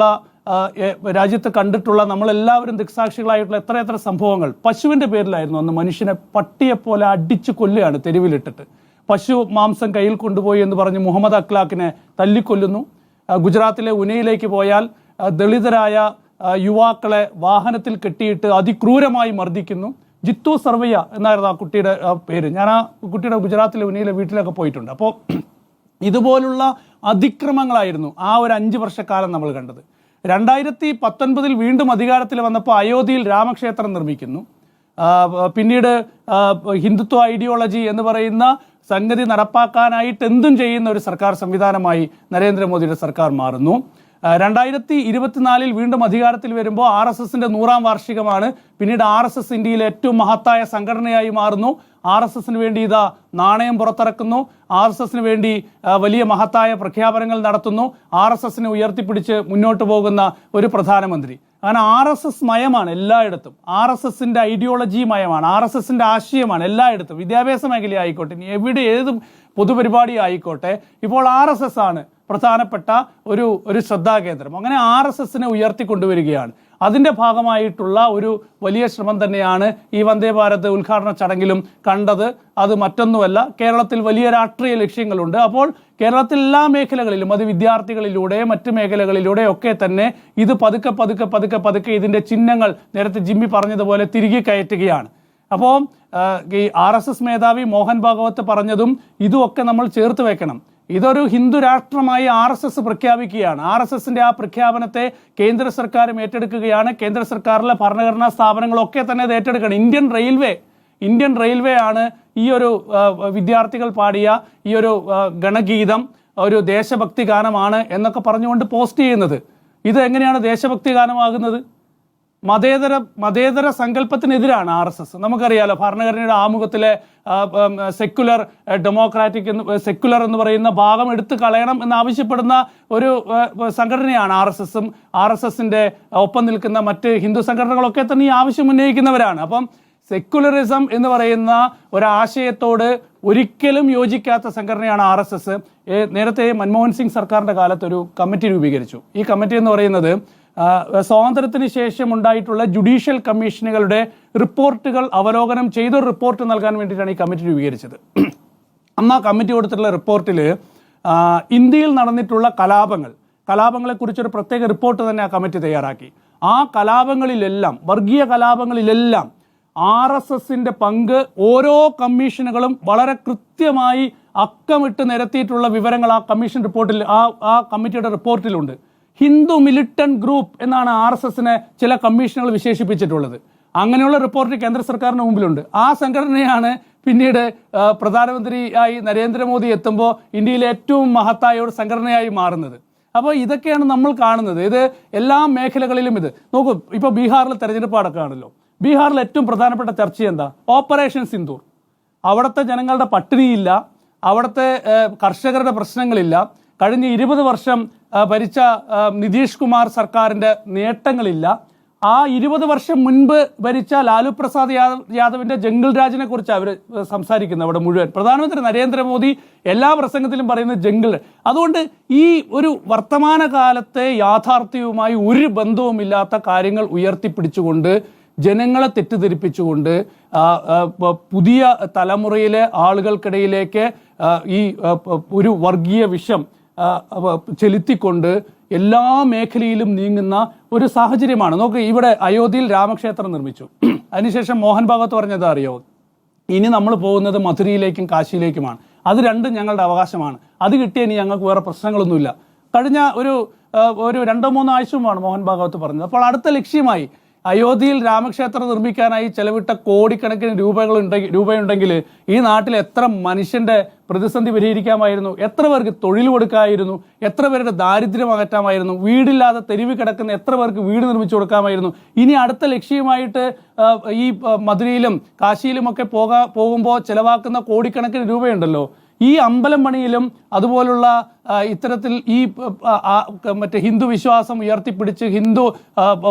രാജ്യത്ത് കണ്ടിട്ടുള്ള നമ്മളെല്ലാവരും ദൃക്സാക്ഷികളായിട്ടുള്ള എത്ര സംഭവങ്ങൾ പശുവിൻ്റെ പേരിലായിരുന്നു. അന്ന് മനുഷ്യനെ പട്ടിയെപ്പോലെ അടിച്ചു കൊല്ലുകയാണ് തെരുവിലിട്ടിട്ട്. പശു മാംസം കയ്യിൽ കൊണ്ടുപോയി എന്ന് പറഞ്ഞ് മുഹമ്മദ് അഖ്ലാഖിനെ തല്ലിക്കൊല്ലുന്നു. ഗുജറാത്തിലെ ഉനയിലേക്ക് പോയാൽ ദളിതരായ യുവാക്കളെ വാഹനത്തിൽ കെട്ടിയിട്ട് അതിക്രൂരമായി മർദ്ദിക്കുന്നു. ജിത്തു സർവയ്യ എന്നായിരുന്നു ആ കുട്ടിയുടെ പേര്. ഞാൻ ആ കുട്ടിയുടെ ഗുജറാത്തിലെ ഉനയിലെ വീട്ടിലൊക്കെ പോയിട്ടുണ്ട്. അപ്പോൾ ഇതുപോലുള്ള അതിക്രമങ്ങളായിരുന്നു ആ ഒരു 5 വർഷക്കാലം നമ്മൾ കണ്ടത്. 2019 വീണ്ടും അധികാരത്തിൽ വന്നപ്പോൾ അയോധ്യയിൽ രാമക്ഷേത്രം നിർമ്മിക്കുന്നു. പിന്നീട് ഹിന്ദുത്വ ഐഡിയോളജി എന്ന് പറയുന്ന സംഗതി നടപ്പാക്കാനായിട്ട് എന്തും ചെയ്യുന്ന ഒരു സർക്കാർ സംവിധാനമായി നരേന്ദ്രമോദിയുടെ സർക്കാർ മാറുന്നു. 2024 വീണ്ടും അധികാരത്തിൽ വരുമ്പോൾ RSSന്റെ 100ാം വാർഷികമാണ്. പിന്നീട് RSS ഇന്ത്യയിലെ ഏറ്റവും മഹത്തായ സംഘടനയായി മാറുന്നു. RSSന് വേണ്ടി ഇതാ നാണയം പുറത്തിറക്കുന്നു. RSSന് വേണ്ടി വലിയ മഹത്തായ പ്രഖ്യാപനങ്ങൾ നടത്തുന്നു. RSSനെ ഉയർത്തിപ്പിടിച്ച് മുന്നോട്ട് പോകുന്ന ഒരു പ്രധാനമന്ത്രി. അങ്ങനെ RSS മയമാണ് എല്ലായിടത്തും. RSSന്റെ ഐഡിയോളജി മയമാണ്. RSSന്റെ ആശയമാണ് എല്ലായിടത്തും. വിദ്യാഭ്യാസ മേഖല ആയിക്കോട്ടെ, എവിടെ ഏത് പൊതുപരിപാടി ആയിക്കോട്ടെ, ഇപ്പോൾ RSS ആണ് പ്രധാനപ്പെട്ട ഒരു ശ്രദ്ധാകേന്ദ്രം. അങ്ങനെ RSSനെ ഉയർത്തിക്കൊണ്ടുവരികയാണ്. അതിൻ്റെ ഭാഗമായിട്ടുള്ള ഒരു വലിയ ശ്രമം തന്നെയാണ് ഈ വന്ദേ ഭാരത് ഉദ്ഘാടന ചടങ്ങിലും കണ്ടത്. അത് മറ്റൊന്നുമല്ല, കേരളത്തിൽ വലിയ രാഷ്ട്രീയ ലക്ഷ്യങ്ങളുണ്ട്. അപ്പോൾ കേരളത്തിൽ എല്ലാ മേഖലകളിലും, അത് വിദ്യാർത്ഥികളിലൂടെ മറ്റ് മേഖലകളിലൂടെ ഒക്കെ തന്നെ ഇത് പതുക്കെ പതുക്കെ പതുക്കെ പതുക്കെ ഇതിൻ്റെ ചിഹ്നങ്ങൾ നേരത്തെ ജിമ്മി പറഞ്ഞതുപോലെ തിരികെ കയറ്റുകയാണ്. അപ്പോൾ ഈ RSS മേധാവി മോഹൻ ഭാഗവത് പറഞ്ഞതും ഇതുമൊക്കെ നമ്മൾ ചേർത്ത് വെക്കണം. ഇതൊരു ഹിന്ദു രാഷ്ട്രമായി RSS പ്രഖ്യാപിക്കുകയാണ്. RSSന്റെ ആ പ്രഖ്യാപനത്തെ കേന്ദ്ര സർക്കാരും ഏറ്റെടുക്കുകയാണ്. കേന്ദ്ര സർക്കാരിലെ ഭരണഘടനാ സ്ഥാപനങ്ങളൊക്കെ തന്നെ ഇത് ഏറ്റെടുക്കണം. ഇന്ത്യൻ റെയിൽവേ ആണ് ഈ ഒരു വിദ്യാർത്ഥികൾ പാടിയ ഈ ഒരു ഗണഗീതം ഒരു ദേശഭക്തി ഗാനമാണ് എന്നൊക്കെ പറഞ്ഞുകൊണ്ട് പോസ്റ്റ് ചെയ്യുന്നത്. ഇത് എങ്ങനെയാണ് ദേശഭക്തി ഗാനമാകുന്നത്? മതേതര സങ്കല്പത്തിനെതിരാണ് RSS. നമുക്കറിയാലോ, ഭരണഘടനയുടെ ആമുഖത്തിലെ സെക്യുലർ ഡെമോക്രാറ്റിക് സെക്യുലർ എന്ന് പറയുന്ന ഭാഗം എടുത്തു കളയണം എന്നാവശ്യപ്പെടുന്ന ഒരു സംഘടനയാണ് RSSും. RSSന്റെ ഒപ്പം നിൽക്കുന്ന മറ്റ് ഹിന്ദു സംഘടനകളൊക്കെ തന്നെ ഈ ആവശ്യം ഉന്നയിക്കുന്നവരാണ്. അപ്പം സെക്യുലറിസം എന്ന് പറയുന്ന ഒരാശയത്തോട് ഒരിക്കലും യോജിക്കാത്ത സംഘടനയാണ് RSS. നേരത്തെ മൻമോഹൻ സിംഗ് സർക്കാരിൻ്റെ കാലത്ത് ഒരു കമ്മിറ്റി രൂപീകരിച്ചു. ഈ കമ്മിറ്റി എന്ന് പറയുന്നത് സ്വാതന്ത്ര്യത്തിന് ശേഷം ഉണ്ടായിട്ടുള്ള ജുഡീഷ്യൽ കമ്മീഷനുകളുടെ റിപ്പോർട്ടുകൾ അവലോകനം ചെയ്തൊരു റിപ്പോർട്ട് നൽകാൻ വേണ്ടിയിട്ടാണ് ഈ കമ്മിറ്റി രൂപീകരിച്ചത്. അന്ന് ആ കമ്മിറ്റി കൊടുത്തിട്ടുള്ള റിപ്പോർട്ടിൽ ഇന്ത്യയിൽ നടന്നിട്ടുള്ള കലാപങ്ങളെക്കുറിച്ചൊരു പ്രത്യേക റിപ്പോർട്ട് തന്നെ ആ കമ്മിറ്റി തയ്യാറാക്കി. ആ കലാപങ്ങളിലെല്ലാം, വർഗീയ കലാപങ്ങളിലെല്ലാം RSSന്റെ പങ്ക് ഓരോ കമ്മീഷനുകളും വളരെ കൃത്യമായി അക്കമിട്ട് നിരത്തിയിട്ടുള്ള വിവരങ്ങൾ ആ കമ്മീഷൻ റിപ്പോർട്ടിൽ, ആ കമ്മിറ്റിയുടെ റിപ്പോർട്ടിലുണ്ട്. ഹിന്ദു മിലിറ്റന്റ് ഗ്രൂപ്പ് എന്നാണ് RSSനെ ചില കമ്മീഷനുകൾ വിശേഷിപ്പിച്ചിട്ടുള്ളത്. അങ്ങനെയുള്ള റിപ്പോർട്ട് കേന്ദ്ര സർക്കാരിന് മുമ്പിലുണ്ട്. ആ സംഘടനയാണ് പിന്നീട് പ്രധാനമന്ത്രിയായി നരേന്ദ്രമോദി എത്തുമ്പോൾ ഇന്ത്യയിലെ ഏറ്റവും മഹത്തായ ഒരു സംഘടനയായി മാറുന്നത്. അപ്പോൾ ഇതൊക്കെയാണ് നമ്മൾ കാണുന്നത്. ഇത് എല്ലാ മേഖലകളിലും ഇത് നോക്കൂ. ഇപ്പോൾ ബീഹാറിൽ തെരഞ്ഞെടുപ്പ് നടക്കുകയാണല്ലോ. ബീഹാറിൽ ഏറ്റവും പ്രധാനപ്പെട്ട ചർച്ച എന്താ? ഓപ്പറേഷൻ സിന്ദൂർ. അവിടുത്തെ ജനങ്ങളുടെ പട്ടിണിയില്ല, അവിടുത്തെ കർഷകരുടെ പ്രശ്നങ്ങളില്ല, കഴിഞ്ഞ 20 വർഷം ഭരിച്ച നിതീഷ് കുമാർ സർക്കാരിൻ്റെ നേട്ടങ്ങളില്ല, ആ 20 വർഷം മുൻപ് ഭരിച്ച ലാലു പ്രസാദ് യാദവിൻ്റെ ജംഗിൾ രാജിനെ കുറിച്ച് അവർ സംസാരിക്കുന്നത് അവിടെ മുഴുവൻ. പ്രധാനമന്ത്രി നരേന്ദ്രമോദി എല്ലാ പ്രസംഗത്തിലും പറയുന്നത് ജംഗിൾ. അതുകൊണ്ട് ഈ ഒരു വർത്തമാനകാലത്തെ യാഥാർത്ഥ്യവുമായി ഒരു ബന്ധവുമില്ലാത്ത കാര്യങ്ങൾ ഉയർത്തിപ്പിടിച്ചുകൊണ്ട്, ജനങ്ങളെ തെറ്റിദ്ധരിപ്പിച്ചുകൊണ്ട്, പുതിയ തലമുറയിലെ ആളുകൾക്കിടയിലേക്ക് ഈ ഒരു വർഗീയ വിഷം ചെലുത്തിക്കൊണ്ട് എല്ലാ മേഖലയിലും നീങ്ങുന്ന ഒരു സാഹചര്യമാണ്. നോക്ക്, ഇവിടെ അയോധ്യയിൽ രാമക്ഷേത്രം നിർമ്മിച്ചു. അതിനുശേഷം മോഹൻ ഭാഗവത് പറഞ്ഞത് അറിയോ? ഇനി നമ്മൾ പോകുന്നത് മഥുരയിലേക്കും കാശിയിലേക്കുമാണ്. അത് രണ്ടും ഞങ്ങളുടെ അവകാശമാണ്. അത് കിട്ടിയ ഇനി ഞങ്ങൾക്ക് വേറെ പ്രശ്നങ്ങളൊന്നുമില്ല. കഴിഞ്ഞ ഒരു 2-3 ആഴ്ചയുമാണ് മോഹൻ ഭാഗവത് പറഞ്ഞത്. അപ്പോൾ അടുത്ത ലക്ഷ്യമായി അയോധ്യയിൽ രാമക്ഷേത്രം നിർമ്മിക്കാനായി ചെലവിട്ട കോടിക്കണക്കിന് രൂപയുണ്ടെങ്കിൽ ഈ നാട്ടിൽ എത്ര മനുഷ്യന്റെ പ്രതിസന്ധി പരിഹരിക്കാമായിരുന്നു, എത്ര പേർക്ക് തൊഴിൽ കൊടുക്കാമായിരുന്നു, എത്ര പേരുടെ ദാരിദ്ര്യം അകറ്റാമായിരുന്നു, വീടില്ലാതെ തെരുവ് കിടക്കുന്ന എത്ര പേർക്ക് വീട് നിർമ്മിച്ചു കൊടുക്കാമായിരുന്നു. ഇനി അടുത്ത ലക്ഷ്യമായിട്ട് ഈ മധുരയിലും കാശിയിലുമൊക്കെ പോകുമ്പോൾ ചെലവാക്കുന്ന കോടിക്കണക്കിന് രൂപയുണ്ടല്ലോ. ഈ അമ്പലം പണിയിലും അതുപോലുള്ള ഇത്തരത്തിൽ ഈ മറ്റേ ഹിന്ദു വിശ്വാസം ഉയർത്തിപ്പിടിച്ച്, ഹിന്ദു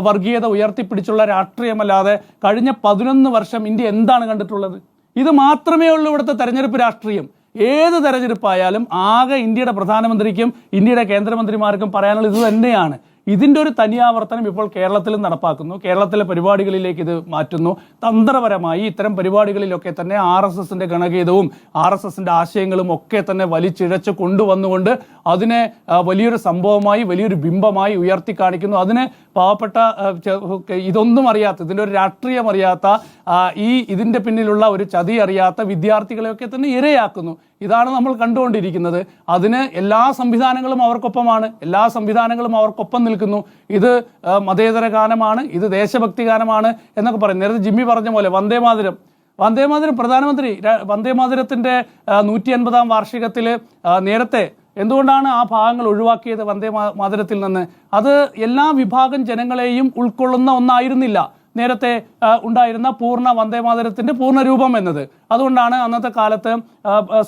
വർഗീയത ഉയർത്തിപ്പിടിച്ചുള്ള രാഷ്ട്രീയമല്ലാതെ കഴിഞ്ഞ 11 വർഷം ഇന്ത്യ എന്താണ് കണ്ടിട്ടുള്ളത്? ഇത് മാത്രമേ ഉള്ളൂ ഇവിടുത്തെ തെരഞ്ഞെടുപ്പ് രാഷ്ട്രീയം. ഏത് തെരഞ്ഞെടുപ്പായാലും ആകെ ഇന്ത്യയുടെ പ്രധാനമന്ത്രിക്കും ഇന്ത്യയുടെ കേന്ദ്രമന്ത്രിമാർക്കും പറയാനുള്ളത് ഇത് തന്നെയാണ്. ഇതിൻ്റെ ഒരു തനിയാവർത്തനം ഇപ്പോൾ കേരളത്തിലും നടപ്പാക്കുന്നു. കേരളത്തിലെ പരിപാടികളിലേക്ക് ഇത് മാറ്റുന്നു. തന്ത്രപരമായി ഇത്തരം പരിപാടികളിലൊക്കെ തന്നെ RSSന്റെ ഗണഗീതവും RSSന്റെ ആശയങ്ങളും ഒക്കെ തന്നെ വലിച്ചിഴച്ച് കൊണ്ടുവന്നുകൊണ്ട് അതിനെ വലിയൊരു സംഭവമായി, വലിയൊരു ബിംബമായി ഉയർത്തി കാണിക്കുന്നു. അതിന് പാവപ്പെട്ട, ഇതൊന്നും അറിയാത്ത, ഇതിൻ്റെ ഒരു രാഷ്ട്രീയം അറിയാത്ത, ഇതിൻ്റെ പിന്നിലുള്ള ഒരു ചതി അറിയാത്ത വിദ്യാർത്ഥികളെയൊക്കെ തന്നെ ഇരയാക്കുന്നു. ഇതാണ് നമ്മൾ കണ്ടുകൊണ്ടിരിക്കുന്നത്. അതിന് എല്ലാ സംവിധാനങ്ങളും അവർക്കൊപ്പമാണ്, എല്ലാ സംവിധാനങ്ങളും അവർക്കൊപ്പം നിൽക്കുന്നു. ഇത് മതേതര ഗാനമാണ്, ഇത് ദേശഭക്തി ഗാനമാണ് എന്നൊക്കെ പറയും. നേരത്തെ ജിമ്മി പറഞ്ഞ പോലെ വന്ദേമാതരം പ്രധാനമന്ത്രി വന്ദേമാതരത്തിൻ്റെ 150ാം വാർഷികത്തിൽ നേരത്തെ എന്തുകൊണ്ടാണ് ആ ഭാഗങ്ങൾ ഒഴിവാക്കിയത് വന്ദേ മാതരത്തിൽ നിന്ന്? അത് എല്ലാ വിഭാഗം ജനങ്ങളെയും ഉൾക്കൊള്ളുന്ന ഒന്നായിരുന്നില്ല നേരത്തെ ഉണ്ടായിരുന്ന പൂർണ്ണ വന്ദേ മാതരത്തിന്റെ പൂർണ്ണ രൂപം എന്നത്. അതുകൊണ്ടാണ് അന്നത്തെ കാലത്ത്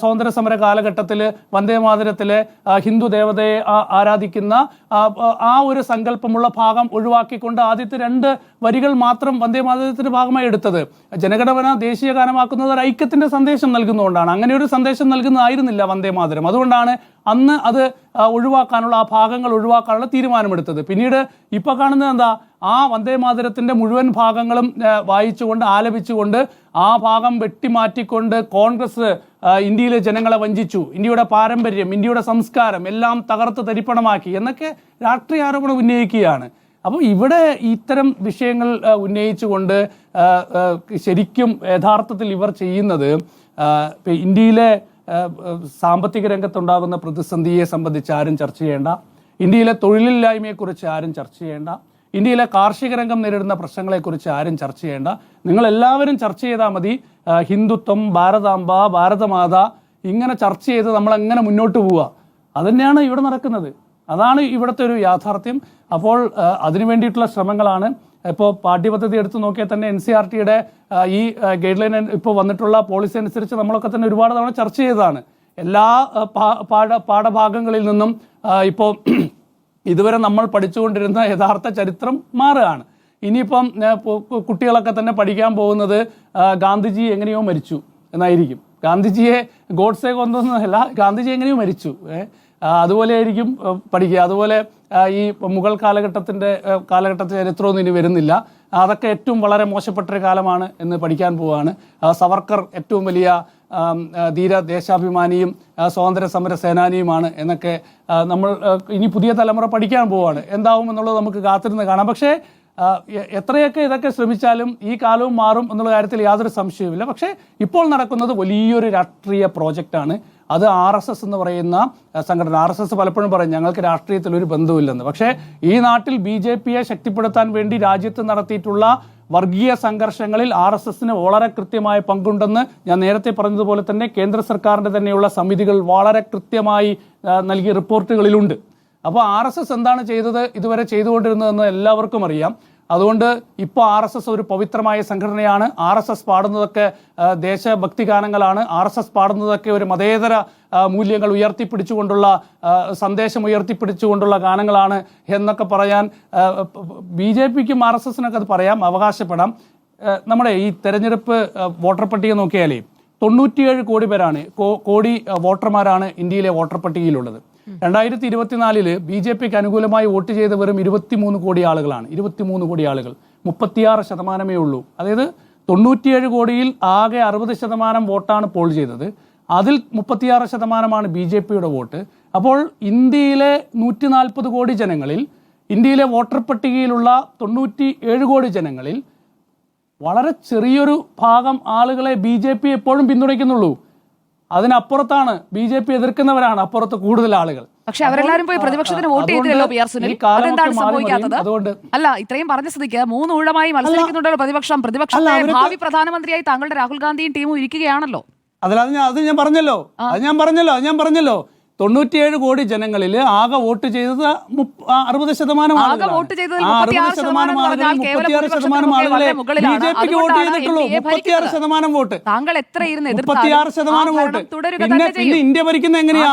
സ്വാതന്ത്ര്യ സമര കാലഘട്ടത്തിൽ വന്ദേ മാതരത്തിലെ ഹിന്ദു ദേവതയെ ആരാധിക്കുന്ന ആ ഒരു സങ്കല്പമുള്ള ഭാഗം ഒഴിവാക്കിക്കൊണ്ട് ആദ്യത്തെ 2 വരികൾ മാത്രം വന്ദേ മാതരത്തിന്റെ ഭാഗമായി എടുത്തത്. ജനഗണമന ദേശീയ ഗാനമാക്കുന്നത് ഒരു ഐക്യത്തിന്റെ സന്ദേശം നൽകുന്നതുകൊണ്ടാണ്. അങ്ങനെ ഒരു സന്ദേശം നൽകുന്നതായിരുന്നില്ല വന്ദേ മാതരം. അതുകൊണ്ടാണ് അന്ന് അത് ഒഴിവാക്കാനുള്ള ആ ഭാഗങ്ങൾ ഒഴിവാക്കാനുള്ള തീരുമാനമെടുത്തത്. പിന്നീട് ഇപ്പൊ കാണുന്നത് എന്താ? ആ വന്ദേ മാതരത്തിന്റെ മുഴുവൻ ഭാഗങ്ങളും വായിച്ചുകൊണ്ട് ആലപിച്ചുകൊണ്ട് ആ ഭാഗം വെട്ടിമാറ്റിക്കൊണ്ട് കോൺഗ്രസ് ഇന്ത്യയിലെ ജനങ്ങളെ വഞ്ചിച്ചു, ഇന്ത്യയുടെ പാരമ്പര്യം, ഇന്ത്യയുടെ സംസ്കാരം എല്ലാം തകർത്ത് തരിപ്പണമാക്കി എന്നൊക്കെ രാഷ്ട്രീയ ആരോപണം ഉന്നയിക്കുകയാണ്. അപ്പോൾ ഇവിടെ ഇത്തരം വിഷയങ്ങൾ ഉന്നയിച്ചുകൊണ്ട് ശരിക്കും യഥാർത്ഥത്തിൽ ഇവർ ചെയ്യുന്നത് ഇന്ത്യയിലെ സാമ്പത്തിക രംഗത്തുണ്ടാകുന്ന പ്രതിസന്ധിയെ സംബന്ധിച്ച് ആരും ചർച്ച ചെയ്യേണ്ട, ഇന്ത്യയിലെ തൊഴിലില്ലായ്മയെക്കുറിച്ച് ആരും ചർച്ച ചെയ്യേണ്ട, ഇന്ത്യയിലെ കാർഷിക രംഗം നേരിടുന്ന പ്രശ്നങ്ങളെക്കുറിച്ച് ആരും ചർച്ച ചെയ്യേണ്ട. നിങ്ങളെല്ലാവരും ചർച്ച ചെയ്താൽ മതി ഹിന്ദുത്വം, ഭാരതാംബ, ഭാരതമാത, ഇങ്ങനെ ചർച്ച ചെയ്ത് നമ്മളെങ്ങനെ മുന്നോട്ട് പോവുക. അതുതന്നെയാണ് ഇവിടെ നടക്കുന്നത്. അതാണ് ഇവിടുത്തെ ഒരു യാഥാർത്ഥ്യം. അപ്പോൾ അതിനു വേണ്ടിയിട്ടുള്ള ശ്രമങ്ങളാണ്. ഇപ്പോൾ പാഠ്യപദ്ധതി എടുത്ത് നോക്കിയാൽ തന്നെ NCERTയുടെ ഈ ഗൈഡ് ലൈൻ ഇപ്പോൾ വന്നിട്ടുള്ള പോളിസി അനുസരിച്ച് നമ്മളൊക്കെ തന്നെ ഒരുപാട് തവണ ചർച്ച ചെയ്തതാണ്. എല്ലാ പാഠഭാഗങ്ങളിൽ നിന്നും ഇപ്പോൾ ഇതുവരെ നമ്മൾ പഠിച്ചുകൊണ്ടിരുന്ന യഥാർത്ഥ ചരിത്രം മാറുകയാണ്. ഇനിയിപ്പം കുട്ടികളൊക്കെ തന്നെ പഠിക്കാൻ പോകുന്നത് ഗാന്ധിജി എങ്ങനെയോ മരിച്ചു എന്നായിരിക്കും. ഗാന്ധിജിയെ ഗോഡ്സെ കൊന്നൊന്നുമല്ല, ഗാന്ധിജി എങ്ങനെയോ മരിച്ചു, അതുപോലെ ആയിരിക്കും പഠിക്കുക. അതുപോലെ ഈ മുഗൾ കാലഘട്ടത്തിൻ്റെ ചരിത്രമൊന്നും ഇനി വരുന്നില്ല. അതൊക്കെ ഏറ്റവും വളരെ മോശപ്പെട്ടൊരു കാലമാണ് എന്ന് പഠിക്കാൻ പോവുകയാണ്. സവർക്കർ ഏറ്റവും വലിയ ധീര ദേശാഭിമാനിയും സ്വാതന്ത്ര്യ സമര സേനാനിയുമാണ് എന്നൊക്കെ നമ്മൾ ഇനി പുതിയ തലമുറ പഠിക്കാൻ പോവുകയാണ്. എന്താവും എന്നുള്ളത് നമുക്ക് കാത്തിരുന്ന് കാണാം. പക്ഷേ എത്രയൊക്കെ ഇതൊക്കെ ശ്രമിച്ചാലും ഈ കാലവും മാറും എന്നുള്ള കാര്യത്തിൽ യാതൊരു സംശയവുമില്ല. പക്ഷേ ഇപ്പോൾ നടക്കുന്നത് വലിയൊരു രാഷ്ട്രീയ പ്രോജക്റ്റാണ്. അത് RSS എന്ന് പറയുന്ന സംഘടന. RSS പലപ്പോഴും പറയും ഞങ്ങൾക്ക് രാഷ്ട്രീയത്തിൽ ഒരു ബന്ധവുമില്ലെന്ന്. പക്ഷേ ഈ നാട്ടിൽ BJPയെ ശക്തിപ്പെടുത്താൻ വേണ്ടി രാജ്യത്ത് നടത്തിയിട്ടുള്ള വർഗീയ സംഘർഷങ്ങളിൽ RSSന് വളരെ കൃത്യമായ പങ്കുണ്ടെന്ന് ഞാൻ നേരത്തെ പറഞ്ഞതുപോലെ തന്നെ കേന്ദ്ര സർക്കാരിൻ്റെ തന്നെയുള്ള സമിതികൾ വളരെ കൃത്യമായി നൽകിയ റിപ്പോർട്ടുകളിലുണ്ട്. അപ്പോൾ RSS എന്താണ് ചെയ്തത്, ഇതുവരെ ചെയ്തുകൊണ്ടിരുന്നതെന്ന് എല്ലാവർക്കും അറിയാം. അതുകൊണ്ട് ഇപ്പോൾ RSS ഒരു പവിത്രമായ സംഘടനയാണ്. RSS പാടുന്നതൊക്കെ ദേശഭക്തി ഗാനങ്ങളാണ്. RSS പാടുന്നതൊക്കെ ഒരു മതേതര മൂല്യങ്ങൾ ഉയർത്തിപ്പിടിച്ചുകൊണ്ടുള്ള സന്ദേശം ഉയർത്തിപ്പിടിച്ചുകൊണ്ടുള്ള ഗാനങ്ങളാണ് എന്നൊക്കെ പറയാൻ BJPക്കും RSSനൊക്കെ അത് പറയാം, അവകാശപ്പെടാം. നമ്മുടെ ഈ തെരഞ്ഞെടുപ്പ് വോട്ടർ പട്ടിക നോക്കിയാലേ 97 കോടി പേരാണ് വോട്ടർമാരാണ് ഇന്ത്യയിലെ വോട്ടർ പട്ടികയിലുള്ളത്. 2024 BJPക്ക് അനുകൂലമായി വോട്ട് ചെയ്ത വെറും 23 കോടി ആളുകളാണ്. 23 കോടി ആളുകൾ, 36% ഉള്ളൂ. അതായത് 97 കോടിയിൽ ആകെ 60% വോട്ടാണ് പോൾ ചെയ്തത്. അതിൽ 36% BJPയുടെ വോട്ട്. അപ്പോൾ ഇന്ത്യയിലെ 140 കോടി ജനങ്ങളിൽ, ഇന്ത്യയിലെ വോട്ടർ പട്ടികയിലുള്ള 97 കോടി ജനങ്ങളിൽ വളരെ ചെറിയൊരു ഭാഗം ആളുകളെ BJP എപ്പോഴും പിന്തുണയ്ക്കുന്നുള്ളൂ. അതിനപ്പുറത്താണ് BJP എതിർക്കുന്നവരാണ് അപ്പുറത്ത് കൂടുതൽ ആളുകൾ. പക്ഷെ അവരെല്ലാരും പോയി പ്രതിപക്ഷത്തിന് വോട്ട് ചെയ്തില്ലല്ലോ PR സുനിൽ. അതെന്താണ് സംഭവിക്കാത്തത്? അല്ല, ഇത്രയും പറഞ്ഞ സ്ഥിതിക്ക് 3 ഊഴമായി മത്സരിക്കുന്നുണ്ടല്ലോ പ്രതിപക്ഷത്തെ ഭാവി പ്രധാനമന്ത്രിയായി താങ്കളുടെ രാഹുൽ ഗാന്ധിയും ടീമും ഇരിക്കുകയാണല്ലോ. അത് ഞാൻ പറഞ്ഞല്ലോ 97 കോടി ജനങ്ങളിൽ ആകെ വോട്ട് ചെയ്തത് 60% ആളുകളെ BJPക്ക് വോട്ട് ചെയ്തിട്ടുള്ളൂ. 36% വോട്ട്. താങ്കൾ എത്ര ഇരുന്ന് 36% വോട്ട്. പിന്നെ ഇന്ത്യ ഭരിക്കുന്ന എങ്ങനെയാ?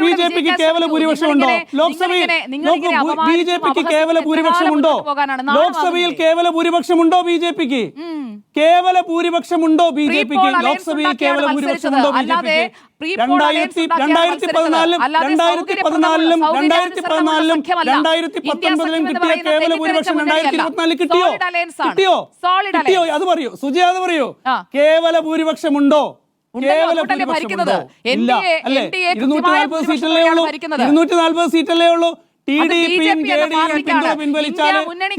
BJPക്ക് കേവല ഭൂരിപക്ഷമുണ്ടോ ലോക്സഭയിൽ? BJPക്ക് കേവല ഭൂരിപക്ഷമുണ്ടോ ലോക്സഭയിൽ? കേവല ഭൂരിപക്ഷമുണ്ടോ BJPക്ക്? കേവല ഭൂരിപക്ഷമുണ്ടോ BJPക്ക് ലോക്സഭയിൽ? കേവല ഭൂരിപക്ഷമുണ്ടോ BJPക്ക്? 2014 2019 കിട്ടിയ കേവല ഭൂരിപക്ഷം 2024 കിട്ടിയോ? അത് പറയൂ സുജയ, അത് പറയൂ. കേവല ഭൂരിപക്ഷമുണ്ടോ? കേവല ഭൂരിപക്ഷമുണ്ടോ? ഇല്ല അല്ലേ? 240 സീറ്റല്ലേ ഉള്ളൂ. 240 സീറ്റല്ലേ ഉള്ളൂ. ഇന്ത്യ മുന്നണി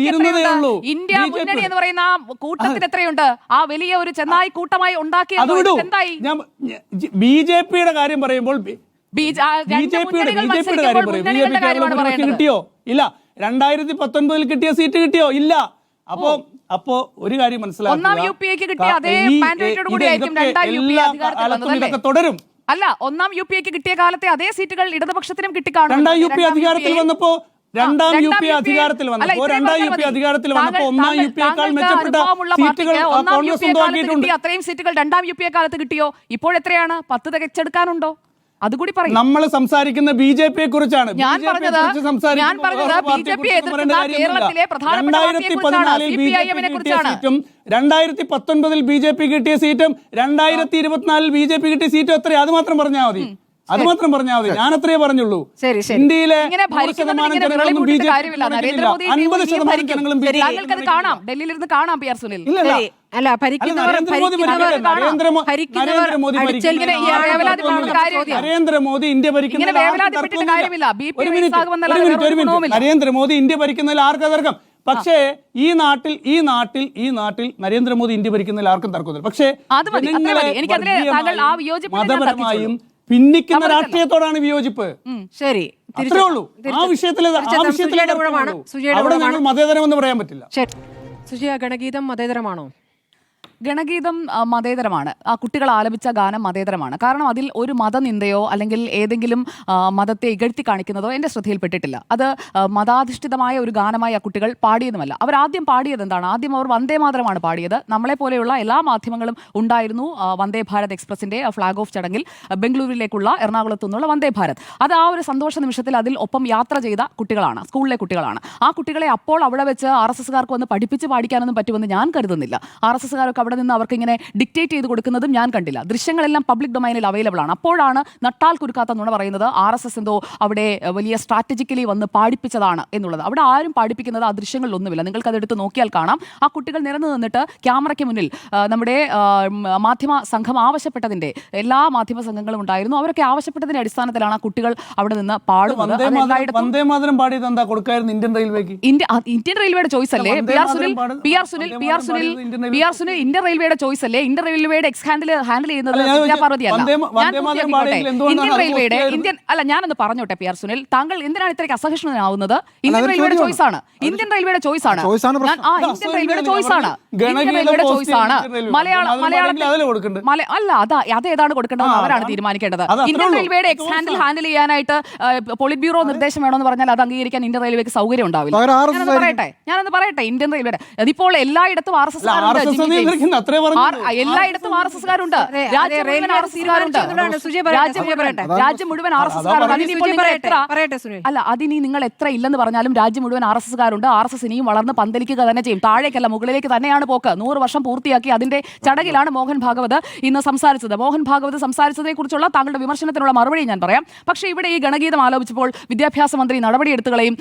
എന്ന് പറയുന്ന കൂട്ടത്തിൽ എത്രയുണ്ട്? ആ വലിയ ഒരു ചെന്നായി കൂട്ടമായി ഉണ്ടാക്കിയ BJPയുടെ കാര്യം പറയുമ്പോൾ കിട്ടിയോ? ഇല്ല. 2019 കിട്ടിയ സീറ്റ് കിട്ടിയോ? ഇല്ല. അപ്പോ ഒരു കാര്യം മനസ്സിലാക്കുക, ഇതൊക്കെ തുടരും. അല്ല, ഒന്നാം UPA കിട്ടിയ കാലത്തെ അതേ സീറ്റുകൾ ഇടതുപക്ഷത്തിനും കിട്ടിക്കാണും. രണ്ടാം UP അധികാരത്തിൽ വന്നപ്പോ രണ്ടാം UP അധികാരത്തിൽ വന്നപ്പോ ഒന്നാം UPയേക്കാൾ മെച്ചപ്പെട്ട സീറ്റുകൾ കോൺഗ്രസ് സ്വന്തമാക്കിയിട്ടുണ്ട്. അത്രയും സീറ്റുകൾ രണ്ടാം UPA കാലത്ത് കിട്ടിയോ? ഇപ്പോഴെത്രയാണ്? 10 തികച്ചെടുക്കാനുണ്ടോ? അതുകൂടി പറയും. നമ്മൾ സംസാരിക്കുന്ന BJPയെ കുറിച്ചാണ്. ഞാൻ പറഞ്ഞത് BJP എതിർക്കുന്ന കേരളത്തിലെ പ്രധാനപ്പെട്ട പാർട്ടിയെ കുറിച്ചാണ്, CPIM-നെ കുറിച്ചാണ്. 2019 BJP കിട്ടിയ സീറ്റും 2024 BJP കിട്ടിയ സീറ്റും എത്രയാ? അത് മാത്രം പറഞ്ഞാൽ മതി. ഞാൻ അത്രയേ പറഞ്ഞുള്ളൂ. ഇന്ത്യയിലെ 50% ജനങ്ങളും ഡൽഹിയിലിരുന്ന് കാണാം പി ആർ സുനിൽ. അല്ല, നരേന്ദ്രമോദി ഇന്ത്യ ഭരിക്കുന്ന നരേന്ദ്രമോദി ഇന്ത്യ ഭരിക്കുന്നതിൽ ആർക്കും തർക്കം. പക്ഷേ ഈ നാട്ടിൽ നരേന്ദ്രമോദി ഇന്ത്യ ഭരിക്കുന്നതിൽ ആർക്കും തർക്കമില്ല. പക്ഷേ മതപരമായും ഭിന്നിക്കുന്ന രാഷ്ട്രീയത്തോടാണ് വിയോജിപ്പ്. ശരി, അത്രേ ഉള്ളൂ. ആ വിഷയത്തിലെ അവിടെ ഞങ്ങൾ മതേതരമെന്ന് പറയാൻ പറ്റില്ല. സുജയ, ഗണഗീതം മതേതരമാണോ? ഗണഗീതം മതേതരമാണ്. ആ കുട്ടികൾ ആലപിച്ച ഗാനം മതേതരമാണ്. കാരണം അതിൽ ഒരു മതനിന്ദയോ അല്ലെങ്കിൽ ഏതെങ്കിലും മതത്തെ ഇകഴ്ത്തി കാണിക്കുന്നതോ എൻ്റെ ശ്രദ്ധയിൽപ്പെട്ടിട്ടില്ല. അത് മതാധിഷ്ഠിതമായ ഒരു ഗാനമായി ആ കുട്ടികൾ പാടിയതുമല്ല. അവരാദ്യം പാടിയത് എന്താണ്? ആദ്യം അവർ വന്ദേ മാതരമാണ് പാടിയത്. നമ്മളെപ്പോലെയുള്ള എല്ലാ മാധ്യമങ്ങളും ഉണ്ടായിരുന്നു വന്ദേ ഭാരത് എക്സ്പ്രസിൻ്റെ ഫ്ലാഗ് ഓഫ് ചടങ്ങിൽ ബംഗളൂരുവിലേക്കുള്ള എറണാകുളത്തു നിന്നുള്ള വന്ദേ ഭാരത്. അത് ആ ഒരു സന്തോഷ നിമിഷത്തിൽ അതിൽ ഒപ്പം യാത്ര ചെയ്ത കുട്ടികളാണ്, സ്കൂളിലെ കുട്ടികളാണ്. ആ കുട്ടികളെ അപ്പോൾ അവിടെ വെച്ച് RSSകാർക്ക് വന്ന് പഠിപ്പിച്ച് പാടിക്കാനൊന്നും പറ്റുമെന്ന് ഞാൻ കരുതുന്നില്ല. RSSകാരൊക്കെ അവിടെ നിന്ന് അവർക്ക് ഇങ്ങനെ ഡിക്റ്റേറ്റ് ചെയ്ത് കൊടുക്കുന്നതും ഞാൻ കണ്ടില്ല. ദൃശ്യങ്ങളെല്ലാം പബ്ലിക് ഡൊമൈനിൽ അവൈലബിൾ ആണ്. അപ്പോഴാണ് നട്ടാൽ കുരുക്കാത്ത നുണ പറയുന്നത് RSS എന്തോ അവിടെ വലിയ സ്ട്രാറ്റജിക്കലി വന്ന് പാടിപ്പിച്ചതാണ് എന്നുള്ളത്. അവിടെ ആരും പാടിപ്പിക്കുന്നത് ആ ദൃശ്യങ്ങളിലൊന്നുമില്ല. നിങ്ങൾക്ക് അതെടുത്ത് നോക്കിയാൽ കാണാം. ആ കുട്ടികൾ നിരന്നു നിന്നിട്ട് ക്യാമറയ്ക്ക് മുന്നിൽ നമ്മുടെ മാധ്യമ സംഘം ആവശ്യപ്പെട്ടതിൻ്റെ, എല്ലാ മാധ്യമ സംഘങ്ങളും ഉണ്ടായിരുന്നു, അവരൊക്കെ ആവശ്യപ്പെട്ടതിന്റെ അടിസ്ഥാനത്തിലാണ് ആ കുട്ടികൾ അവിടെ നിന്ന് പാടുന്നത്. വന്ദേ മാതരം പാടിയത് എന്താ കൊടുക്കായിരുന്നു ഇന്ത്യൻ റെയിൽവേക്ക്? ഇന്ത്യൻ റെയിൽവേയുടെ ചോയ്സ് അല്ലേ പി ആർ സുനിൽ? ഇന്ത്യൻ റെയിൽവേയുടെ ചോയ്സ് അല്ലേ? ഇന്ത്യൻ റെയിൽവേയുടെ എക്സ് ഹാൻഡിൽ ചെയ്യുന്നത് പാർവതി അല്ല. ഞാനൊന്ന് പറഞ്ഞോട്ടെ പി ആർ സുനിൽ, താങ്കൾ എന്തിനാണ് ഇത്രയ്ക്ക് അസഹിഷ്ണുനാവുന്നത്? ഇന്ത്യൻ റെയിൽവേയുടെ ചോയ്സ് ആണ്. ഇന്ത്യൻ റെയിൽവേയുടെ ചോയ്സ് ആണ്. അതേതാണ് കൊടുക്കേണ്ടത് അവരാണ് തീരുമാനിക്കേണ്ടത്. ഇന്ത്യൻ റെയിൽവേയുടെ എക്സ് ഹാൻഡിൽ ചെയ്യാനായിട്ട് പോളിറ്റ് ബ്യൂറോ നിർദ്ദേശം വേണമെന്ന് പറഞ്ഞാൽ അത് അംഗീകരിക്കാൻ ഇന്ത്യൻ റെയിൽവേക്ക് സൗകര്യം ഉണ്ടാവില്ല. ഞാനൊന്ന് പറയട്ടെ ഇന്ത്യൻ റെയിൽവേയുടെ അതിപ്പോൾ എല്ലായിടത്തും എല്ലായിടത്തും RSSകാരുണ്ട്. രാജ്യം മുഴുവൻ അല്ല, അതിനി നിങ്ങൾ എത്ര ഇല്ലെന്ന് പറഞ്ഞാലും രാജ്യം മുഴുവൻ RSSകാരുണ്ട്. RSS ഇനിയും വളർന്ന് പന്തലിക്കുക തന്നെ ചെയ്യും. താഴേക്കല്ല, മുകളിലേക്ക് തന്നെയാണ് പോക്ക്. 100 വർഷം പൂർത്തിയാക്കി അതിന്റെ ചടങ്ങിലാണ് മോഹൻ ഭാഗവത് ഇന്ന് സംസാരിച്ചത്. മോഹൻ ഭാഗവത് സംസാരിച്ചതിനെ കുറിച്ചുള്ള താങ്കളുടെ വിമർശനത്തിനുള്ള മറുപടി ഞാൻ പറയാം. പക്ഷേ ഇവിടെ ഈ ഗണഗീതം ആലോചിച്ചപ്പോൾ വിദ്യാഭ്യാസ മന്ത്രി നടപടിയെടുത്തുകളെയും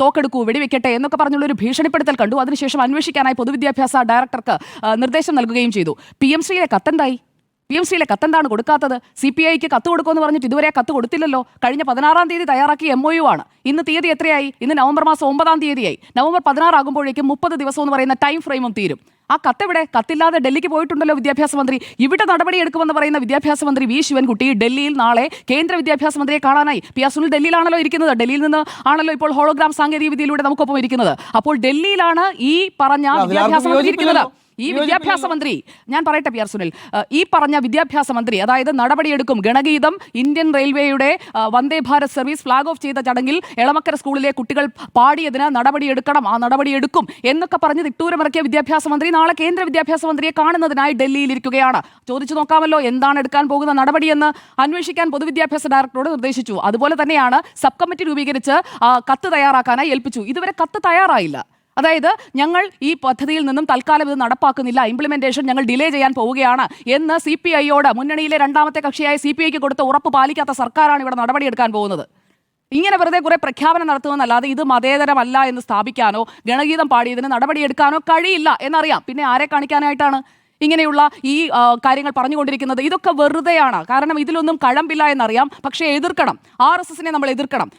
തോക്കെടുക്കൂ, വെടിവെക്കട്ടെ എന്നൊക്കെ പറഞ്ഞുള്ള ഒരു ഭീഷണിപ്പെടുത്തൽ കണ്ടു. അതിനുശേഷം അന്വേഷിക്കാനായി പൊതുവിദ്യാഭ്യാസ ഡയറക്ടർക്ക് നിർദ്ദേശം നൽകുകയും ചെയ്തു. PMCയിലെ കത്തെന്തായി? PMCയിലെ കത്തെന്താണ് കൊടുക്കാത്തത്? CPIക്ക് കത്ത് കൊടുക്കുമെന്ന് പറഞ്ഞിട്ട് ഇതുവരെ കത്ത് കൊടുത്തില്ലല്ലോ. കഴിഞ്ഞ 16-ാം തീയതി തയ്യാറാക്കിയ MOU ആണ്. ഇന്ന് തീയതി എത്രയായി? ഇന്ന് നവംബർ മാസം 9-ാം തീയതിയായി. നവംബർ 16 ആകുമ്പോഴേക്കും 30 ദിവസം എന്ന് പറയുന്ന ടൈം ഫ്രെയിമും തീരും. ആ കത്തെവിടെ? കത്തില്ലാതെ ഡൽഹിക്ക് പോയിട്ടുണ്ടല്ലോ വിദ്യാഭ്യാസ മന്ത്രി. ഇവിടെ നടപടിയെടുക്കുമെന്ന് പറയുന്ന വിദ്യാഭ്യാസ മന്ത്രി V ശിവൻകുട്ടി ഡൽഹിയിൽ നാളെ കേന്ദ്ര വിദ്യാഭ്യാസ മന്ത്രിയെ കാണാനായി. പി ആർ സുനിൽ ഡൽഹിയിലാണല്ലോ ഇരിക്കുന്നത്. ഡൽഹിയിൽ നിന്ന് ആണല്ലോ ഇപ്പോൾ ഹോളോഗ്രാം സാങ്കേതിക വിദ്യയിലൂടെ നമുക്കൊപ്പം ഇരിക്കുന്നത്. അപ്പോൾ ഡൽഹിയിലാണ് ഈ പറഞ്ഞ വിദ്യാഭ്യാസ മന്ത്രി ഇരിക്കുന്നത്. ഈ വിദ്യാഭ്യാസ മന്ത്രി, ഞാൻ പറയട്ടെ പി ആർ സുനിൽ, ഈ പറഞ്ഞ വിദ്യാഭ്യാസ മന്ത്രി, അതായത് നടപടിയെടുക്കും, ഗണഗീതം ഇന്ത്യൻ റെയിൽവേയുടെ Vande Bharat service flag off ചെയ്ത ചടങ്ങിൽ എളമക്കര സ്കൂളിലെ കുട്ടികൾ പാടിയതിന് നടപടിയെടുക്കണം, ആ നടപടിയെടുക്കും എന്നൊക്കെ പറഞ്ഞ് തിട്ടൂരമിറക്കിയ വിദ്യാഭ്യാസ മന്ത്രി നാളെ കേന്ദ്ര വിദ്യാഭ്യാസ മന്ത്രിയെ കാണുന്നതിനായി ഡൽഹിയിലിരിക്കുകയാണ്. ചോദിച്ചു നോക്കാമല്ലോ എന്താണ് എടുക്കാൻ പോകുന്ന നടപടിയെന്ന് അന്വേഷിക്കാൻ പൊതുവിദ്യാഭ്യാസ ഡയറക്ടറോട് നിർദ്ദേശിച്ചു. അതുപോലെ തന്നെയാണ് സബ് കമ്മിറ്റി രൂപീകരിച്ച് കത്ത് തയ്യാറാക്കാനായി ഏൽപ്പിച്ചു. ഇതുവരെ കത്ത് തയ്യാറായില്ല. അതായത് ഞങ്ങൾ ഈ പദ്ധതിയിൽ നിന്നും തൽക്കാലം ഇത് നടപ്പാക്കുന്നില്ല, ഇംപ്ലിമെന്റേഷൻ ഞങ്ങൾ ഡിലേ ചെയ്യാൻ പോവുകയാണ് എന്ന് CPIയോട്, മുന്നണിയിലെ രണ്ടാമത്തെ കക്ഷിയായ CPIക്ക് കൊടുത്ത ഉറപ്പ് പാലിക്കാത്ത സർക്കാരാണ് ഇവിടെ നടപടിയെടുക്കാൻ പോകുന്നത്. ഇങ്ങനെ വെറുതെ കുറെ പ്രഖ്യാപനം നടത്തുമെന്നല്ലാതെ ഇത് മതേതരമല്ല എന്ന് സ്ഥാപിക്കാനോ ഗണഗീതം പാടിയതിന് നടപടിയെടുക്കാനോ കഴിയില്ല എന്നറിയാം. പിന്നെ ആരെ കാണിക്കാനായിട്ടാണ് ഇങ്ങനെയുള്ള ഈ കാര്യങ്ങൾ പറഞ്ഞുകൊണ്ടിരിക്കുന്നത്? ഇതൊക്കെ വെറുതെയാണ്. കാരണം ഇതിലൊന്നും കഴമ്പില്ല എന്നറിയാം. പക്ഷേ എതിർക്കണം, RSSനെ നമ്മൾ എതിർക്കണം.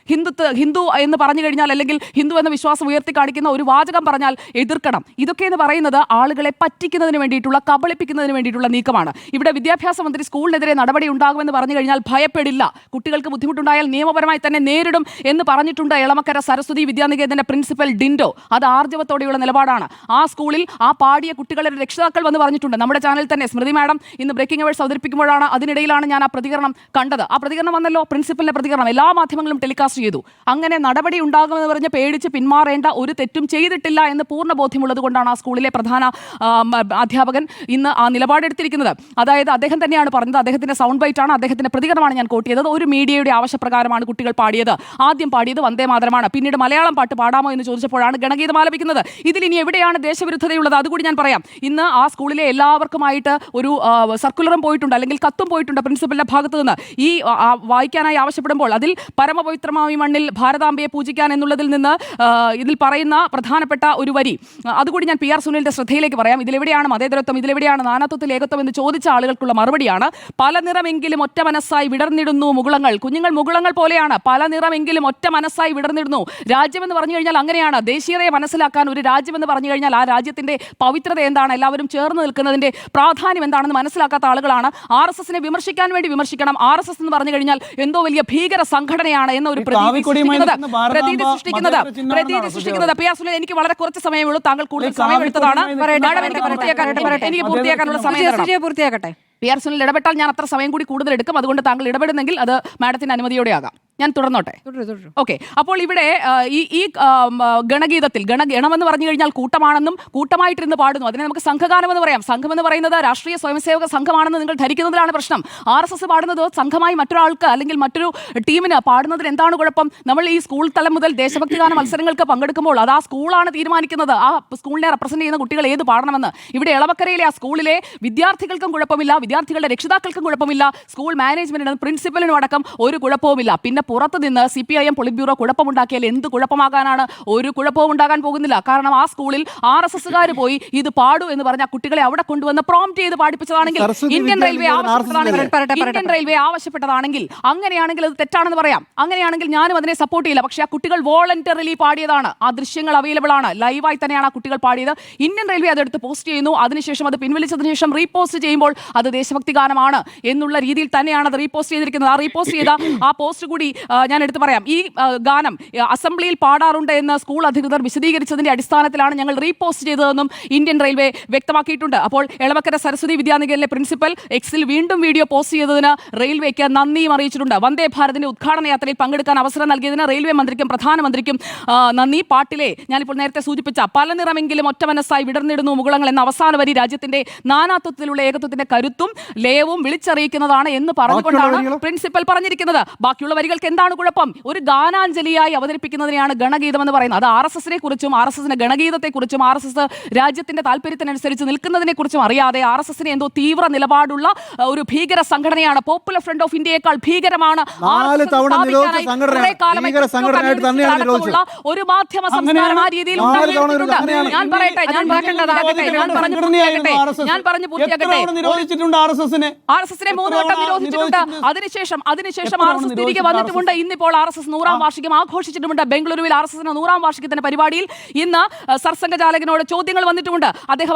ഹിന്ദു എന്ന് പറഞ്ഞു കഴിഞ്ഞാൽ, അല്ലെങ്കിൽ ഹിന്ദു എന്ന വിശ്വാസം ഉയർത്തി കാണിക്കുന്ന ഒരു വാചകം പറഞ്ഞാൽ എതിർക്കണം. ഇതൊക്കെ എന്ന് പറയുന്നത് ആളുകളെ പറ്റിക്കുന്നതിന് വേണ്ടിയിട്ടുള്ള, കബളിപ്പിക്കുന്നതിന് വേണ്ടിയിട്ടുള്ള നീക്കമാണ്. ഇവിടെ വിദ്യാഭ്യാസ മന്ത്രി സ്കൂളിനെതിരെ നടപടി ഉണ്ടാകുമെന്ന് പറഞ്ഞു കഴിഞ്ഞാൽ ഭയപ്പെടില്ല, കുട്ടികൾക്ക് ബുദ്ധിമുട്ടുണ്ടായാൽ നിയമപരമായി തന്നെ നേരിടും എന്ന് പറഞ്ഞിട്ടുണ്ട് എളമക്കര സരസ്വതി വിദ്യാനികേതന്റെ പ്രിൻസിപ്പൽ ഡിൻഡോ. അത് ആർജവത്തോടെയുള്ള നിലപാടാണ്. ആ സ്കൂളിൽ ആ പാടിയ കുട്ടികളുടെ രക്ഷിതാക്കൾ വന്ന് പറഞ്ഞിട്ടുണ്ട് പറഞ്ഞിട്ടുണ്ട്. നമ്മുടെ ചാനൽ തന്നെ സ്മൃതി മാഡം ഇന്ന് ബ്രേക്കിംഗ് അവേഴ്സ് അവതരിപ്പിക്കുമ്പോഴാണ് അതിനിടയിലാണ് ഞാൻ ആ പ്രതികരണം കണ്ടത്. ആ പ്രതികരണം വന്നല്ലോ, പ്രിൻസിപ്പലിന്റെ പ്രതികരണം എല്ലാ മാധ്യമങ്ങളും ടെലികാസ്റ്റ് ചെയ്തു. അങ്ങനെ നടപടി ഉണ്ടാകുമെന്ന് പറഞ്ഞ് പേടിച്ച് പിന്മാറേണ്ട ഒരു തെറ്റും ചെയ്തിട്ടില്ല എന്ന് പൂർണ്ണ ബോധ്യമുള്ളത് കൊണ്ടാണ് ആ സ്കൂളിലെ പ്രധാന അധ്യാപകൻ ഇന്ന് ആ നിലപാടെടുത്തിരിക്കുന്നത്. അതായത് അദ്ദേഹം തന്നെയാണ് പറഞ്ഞത്, അദ്ദേഹത്തിന്റെ സൗണ്ട് ബൈറ്റ് ആണ്, അദ്ദേഹത്തിന്റെ പ്രതികരണമാണ് ഞാൻ കോട്ട് ചെയ്തത്. ഒരു മീഡിയയുടെ ആവശ്യപ്രകാരമാണ് കുട്ടികൾ പാടിയത്. ആദ്യം പാടിയത് വന്ദേ മാതരമാണ്, പിന്നീട് മലയാളം പാട്ട് പാടാമോ എന്ന് ചോദിച്ചപ്പോഴാണ് ഗണഗീതം ആലപിക്കുന്നത്. ഇതിൽ ഇനി എവിടെയാണ് ദേശവിരുദ്ധതയുള്ളത്? അതുകൂടി ഞാൻ പറയാം. ഇന്ന് ആ സ്കൂളിലെ എല്ലാവർക്കുമായിട്ട് ഒരു സർക്കുലറും പോയിട്ടുണ്ട്, അല്ലെങ്കിൽ കത്തും പോയിട്ടുണ്ട് പ്രിൻസിപ്പലിന്റെ ഭാഗത്തു നിന്ന്. ഈ വായിക്കാനായി ആവശ്യപ്പെടുമ്പോൾ അതിൽ പരമപവിത്രമായ മണ്ണിൽ ഭാരതാംബയെ പൂജിക്കാൻ എന്നുള്ളതിൽ നിന്ന് ഇതിൽ പറയുന്ന പ്രധാനപ്പെട്ട ഒരു വരി അതുകൂടി ഞാൻ PR സുനിലിന്റെ ശ്രദ്ധയിലേക്ക് പറയാം. ഇതിലെവിടെയാണ് മതേതരത്വം, ഇതിലെവിടെയാണ് നാനാത്വത്തിൽ ഏകത്വം എന്ന് ചോദിച്ച ആളുകൾക്കുള്ള മറുപടിയാണ്: പല നിറമെങ്കിലും ഒറ്റ മനസ്സായി വിടർന്നിടുന്നു മുകുളങ്ങൾ. കുഞ്ഞുങ്ങൾ മുകുളങ്ങൾ പോലെയാണ്, പല നിറമെങ്കിലും ഒറ്റ മനസ്സായി വിടർന്നിടുന്നു. രാജ്യമെന്ന് പറഞ്ഞു കഴിഞ്ഞാൽ അങ്ങനെയാണ്. ദേശീയതയെ മനസ്സിലാക്കാൻ ഒരു രാജ്യമെന്ന് പറഞ്ഞു കഴിഞ്ഞാൽ ആ രാജ്യത്തിന്റെ പവിത്രത എന്താണ്, എല്ലാവരും ചേർന്ന് നിൽക്കുന്നതിന്റെ പ്രാധാന്യം എന്താണെന്ന് മനസ്സിലാക്കാത്ത ആളുകളാണ്. RSSനെ വിമർശിക്കാൻ വേണ്ടി വിമർശിക്കണം. RSS എന്ന് പറഞ്ഞു കഴിഞ്ഞാൽ എന്തോ വലിയ ഭീകര സംഘടനയാണ് എന്ന ഒരു പ്രതീതി സൃഷ്ടിക്കുന്നത്. PR സുനിൽ, എനിക്ക് വളരെ കുറച്ച് സമയമുള്ളൂ, താങ്കൾ കൂടുതൽ സമയം എടുത്തതാണ്. എനിക്ക് പൂർത്തിയാക്കാനുള്ള സമയം പൂർത്തിയാക്കട്ടെ. PR സുനിൽ ഇടപെട്ടാൽ ഞാൻ അത്ര സമയം കൂടി കൂടുതൽ എടുക്കും. അതുകൊണ്ട് താങ്കൾ ഇടപെടുന്നെങ്കിൽ അത് മാഡത്തിന്റെ അനുമതിയോടെ ആകാം. ഞാൻ തുടർന്നോട്ടെ? ഓക്കെ. അപ്പോൾ ഇവിടെ ഈ ഗണഗീതത്തിൽ ഗണമെന്ന് പറഞ്ഞു കഴിഞ്ഞാൽ കൂട്ടമാണെന്നും കൂട്ടമായിട്ടിരുന്ന് പാടുന്നു. അതിനെ നമുക്ക് സംഘഗാനമെന്ന് പറയാം. സംഘം എന്ന് പറയുന്നത് രാഷ്ട്രീയ സ്വയംസേവക സംഘമാണെന്ന് നിങ്ങൾ ധരിക്കുന്നതിലാണ് പ്രശ്നം. RSS പാടുന്നത് സംഘമായി മറ്റൊരാൾക്ക് അല്ലെങ്കിൽ മറ്റൊരു ടീമിന് പാടുന്നതിന് എന്താണ് കുഴപ്പം? നമ്മൾ ഈ സ്കൂൾ തലം മുതൽ ദേശഭക്തിഗാന മത്സരങ്ങൾക്ക് പങ്കെടുക്കുമ്പോൾ അത് ആ സ്കൂളാണ് തീരുമാനിക്കുന്നത്, ആ സ്കൂളിനെ റെപ്രസെന്റ് ചെയ്യുന്ന കുട്ടികൾ ഏത് പാടണമെന്ന്. ഇവിടെ എളവക്കരയിലെ ആ സ്കൂളിലെ വിദ്യാർത്ഥികൾക്കും കുഴപ്പമില്ല, വിദ്യാർത്ഥികളുടെ രക്ഷിതാക്കൾക്കും കുഴപ്പമില്ല, സ്കൂൾ മാനേജ്മെന്റിനും പ്രിൻസിപ്പലിനും അടക്കം ഒരു കുഴപ്പവുമില്ല. പിന്നെ പുറത്തു നിന്ന് CPIM പൊളിറ്റ് ബ്യൂറോ കുഴപ്പമുണ്ടാക്കിയാൽ എന്ത് കുഴപ്പമാകാനാണ്? ഒരു കുഴപ്പവും ഉണ്ടാകാൻ പോകുന്നില്ല. കാരണം ആ സ്കൂളിൽ RSSകാർ പോയി ഇത് പാടൂ എന്ന് പറഞ്ഞ കുട്ടികളെ അവിടെ കൊണ്ടുവന്ന് പ്രോംപ്റ്റ് ചെയ്ത് പാടിപ്പിച്ചതാണെങ്കിൽ, ഇന്ത്യൻ റെയിൽവേ ആവശ്യപ്പെട്ടതാണെങ്കിൽ, അങ്ങനെയാണെങ്കിൽ അത് തെറ്റാണെന്ന് പറയാം. അങ്ങനെയാണെങ്കിൽ ഞാനും അതിനെ സപ്പോർട്ട് ചെയ്യില്ല. പക്ഷേ ആ കുട്ടികൾ വോളണ്ടറിലി പാടിയതാണ്. ആ ദൃശ്യങ്ങൾ അവൈലബിൾ ആണ്, ലൈവായി തന്നെയാണ് ആ കുട്ടികൾ പാടിയത്. ഇന്ത്യൻ റെയിൽവേ അതെടുത്ത് പോസ്റ്റ് ചെയ്യുന്നു. അതിനുശേഷം അത് പിൻവലിച്ചതിന് ശേഷം റീപോസ്റ്റ് ചെയ്യുമ്പോൾ അത് ദേശഭക്തി ഗാനമാണ് എന്നുള്ള രീതിയിൽ തന്നെയാണ് അത് റീപോസ്റ്റ് ചെയ്തിരിക്കുന്നത്. ആ റീപോസ്റ്റ് ചെയ്ത ആ പോസ്റ്റ് കൂടി ഞാൻ എടുത്തു പറയാം. ഈ ഗാനം അസംബ്ലിയിൽ പാടാറുണ്ട് എന്ന് സ്കൂൾ അധികൃതർ വിശദീകരിച്ചതിന്റെ അടിസ്ഥാനത്തിലാണ് ഞങ്ങൾ റീപോസ്റ്റ് ചെയ്തതെന്നും ഇന്ത്യൻ റെയിൽവേ വ്യക്തമാക്കിയിട്ടുണ്ട്. അപ്പോൾ എളവക്കര സരസ്വതി വിദ്യാനികേതനിലെ പ്രിൻസിപ്പൽ എക്സിൽ വീണ്ടും വീഡിയോ പോസ്റ്റ് ചെയ്തതിന് റെയിൽവേക്ക് നന്ദിയും അറിയിച്ചിട്ടുണ്ട്. വന്ദേ ഭാരതിന്റെ ഉദ്ഘാടന യാത്രയിൽ പങ്കെടുക്കാൻ അവസരം നൽകിയതിന് റെയിൽവേ മന്ത്രിക്കും പ്രധാനമന്ത്രിക്കും നന്ദി. പാട്ടിലെ ഞാനിപ്പോൾ നേരത്തെ സൂചിപ്പിച്ച പല നിറമെങ്കിലും ഒറ്റ മനസ്സായി വിടർന്നിടുന്നു മുകുളങ്ങൾ എന്ന അവസാന വരി രാജ്യത്തിന്റെ നാനാത്വത്തിലുള്ള ഏകത്വത്തിന്റെ കരുത്തും ലയവും വിളിച്ചറിയിക്കുന്നതാണ് എന്ന് പറഞ്ഞുകൊണ്ടാണ് പ്രിൻസിപ്പൽ പറഞ്ഞിരിക്കുന്നത്. ബാക്കിയുള്ള വരികൾക്ക് എന്താണ് കുഴപ്പം? ഒരു ഗാനാഞ്ജലിയായി അവതരിപ്പിക്കുന്നതിനെയാണ് ഗണഗീതം എന്ന് പറയുന്നത്. അത് RSSനെ കുറിച്ചും RSSന്റെ ഗണഗീതത്തെക്കുറിച്ചും RSS രാജ്യത്തിന്റെ താല്പര്യത്തിനനുസരിച്ച് നിൽക്കുന്നതിനെ കുറിച്ചും അറിയാതെ RSSനെ എന്തോ തീവ്ര നിലപാടുള്ള ഒരു ഭീകര സംഘടനയാണ്, പോപ്പുലർ ഫ്രണ്ട് ഓഫ് ഇന്ത്യയേക്കാൾ ഭീകരമാണ് ഒരു മാധ്യമ സംസ്കാരം ആ രീതിയിൽ ഞാൻ പറയട്ടെ, ഞാൻ പറഞ്ഞു പൂർത്തിയാക്കട്ടെ. RSSനെ 3 വട്ടം നിരോധിച്ചിട്ടുണ്ട്. അതിനുശേഷം RSS തിരികെ വന്നിട്ടുമുണ്ട്. ഇന്നിപ്പോൾ RSS 100ാം വാർഷികം ആഘോഷിച്ചിട്ടുമുണ്ട്. ബംഗളൂരുവിൽ RSSന്റെ 100ാം വാർഷികത്തിന്റെ പരിപാടിയിൽ ഇന്ന് സർസംഘചാലകനോട് ചോദ്യങ്ങൾ വന്നിട്ടുമുണ്ട്. അദ്ദേഹം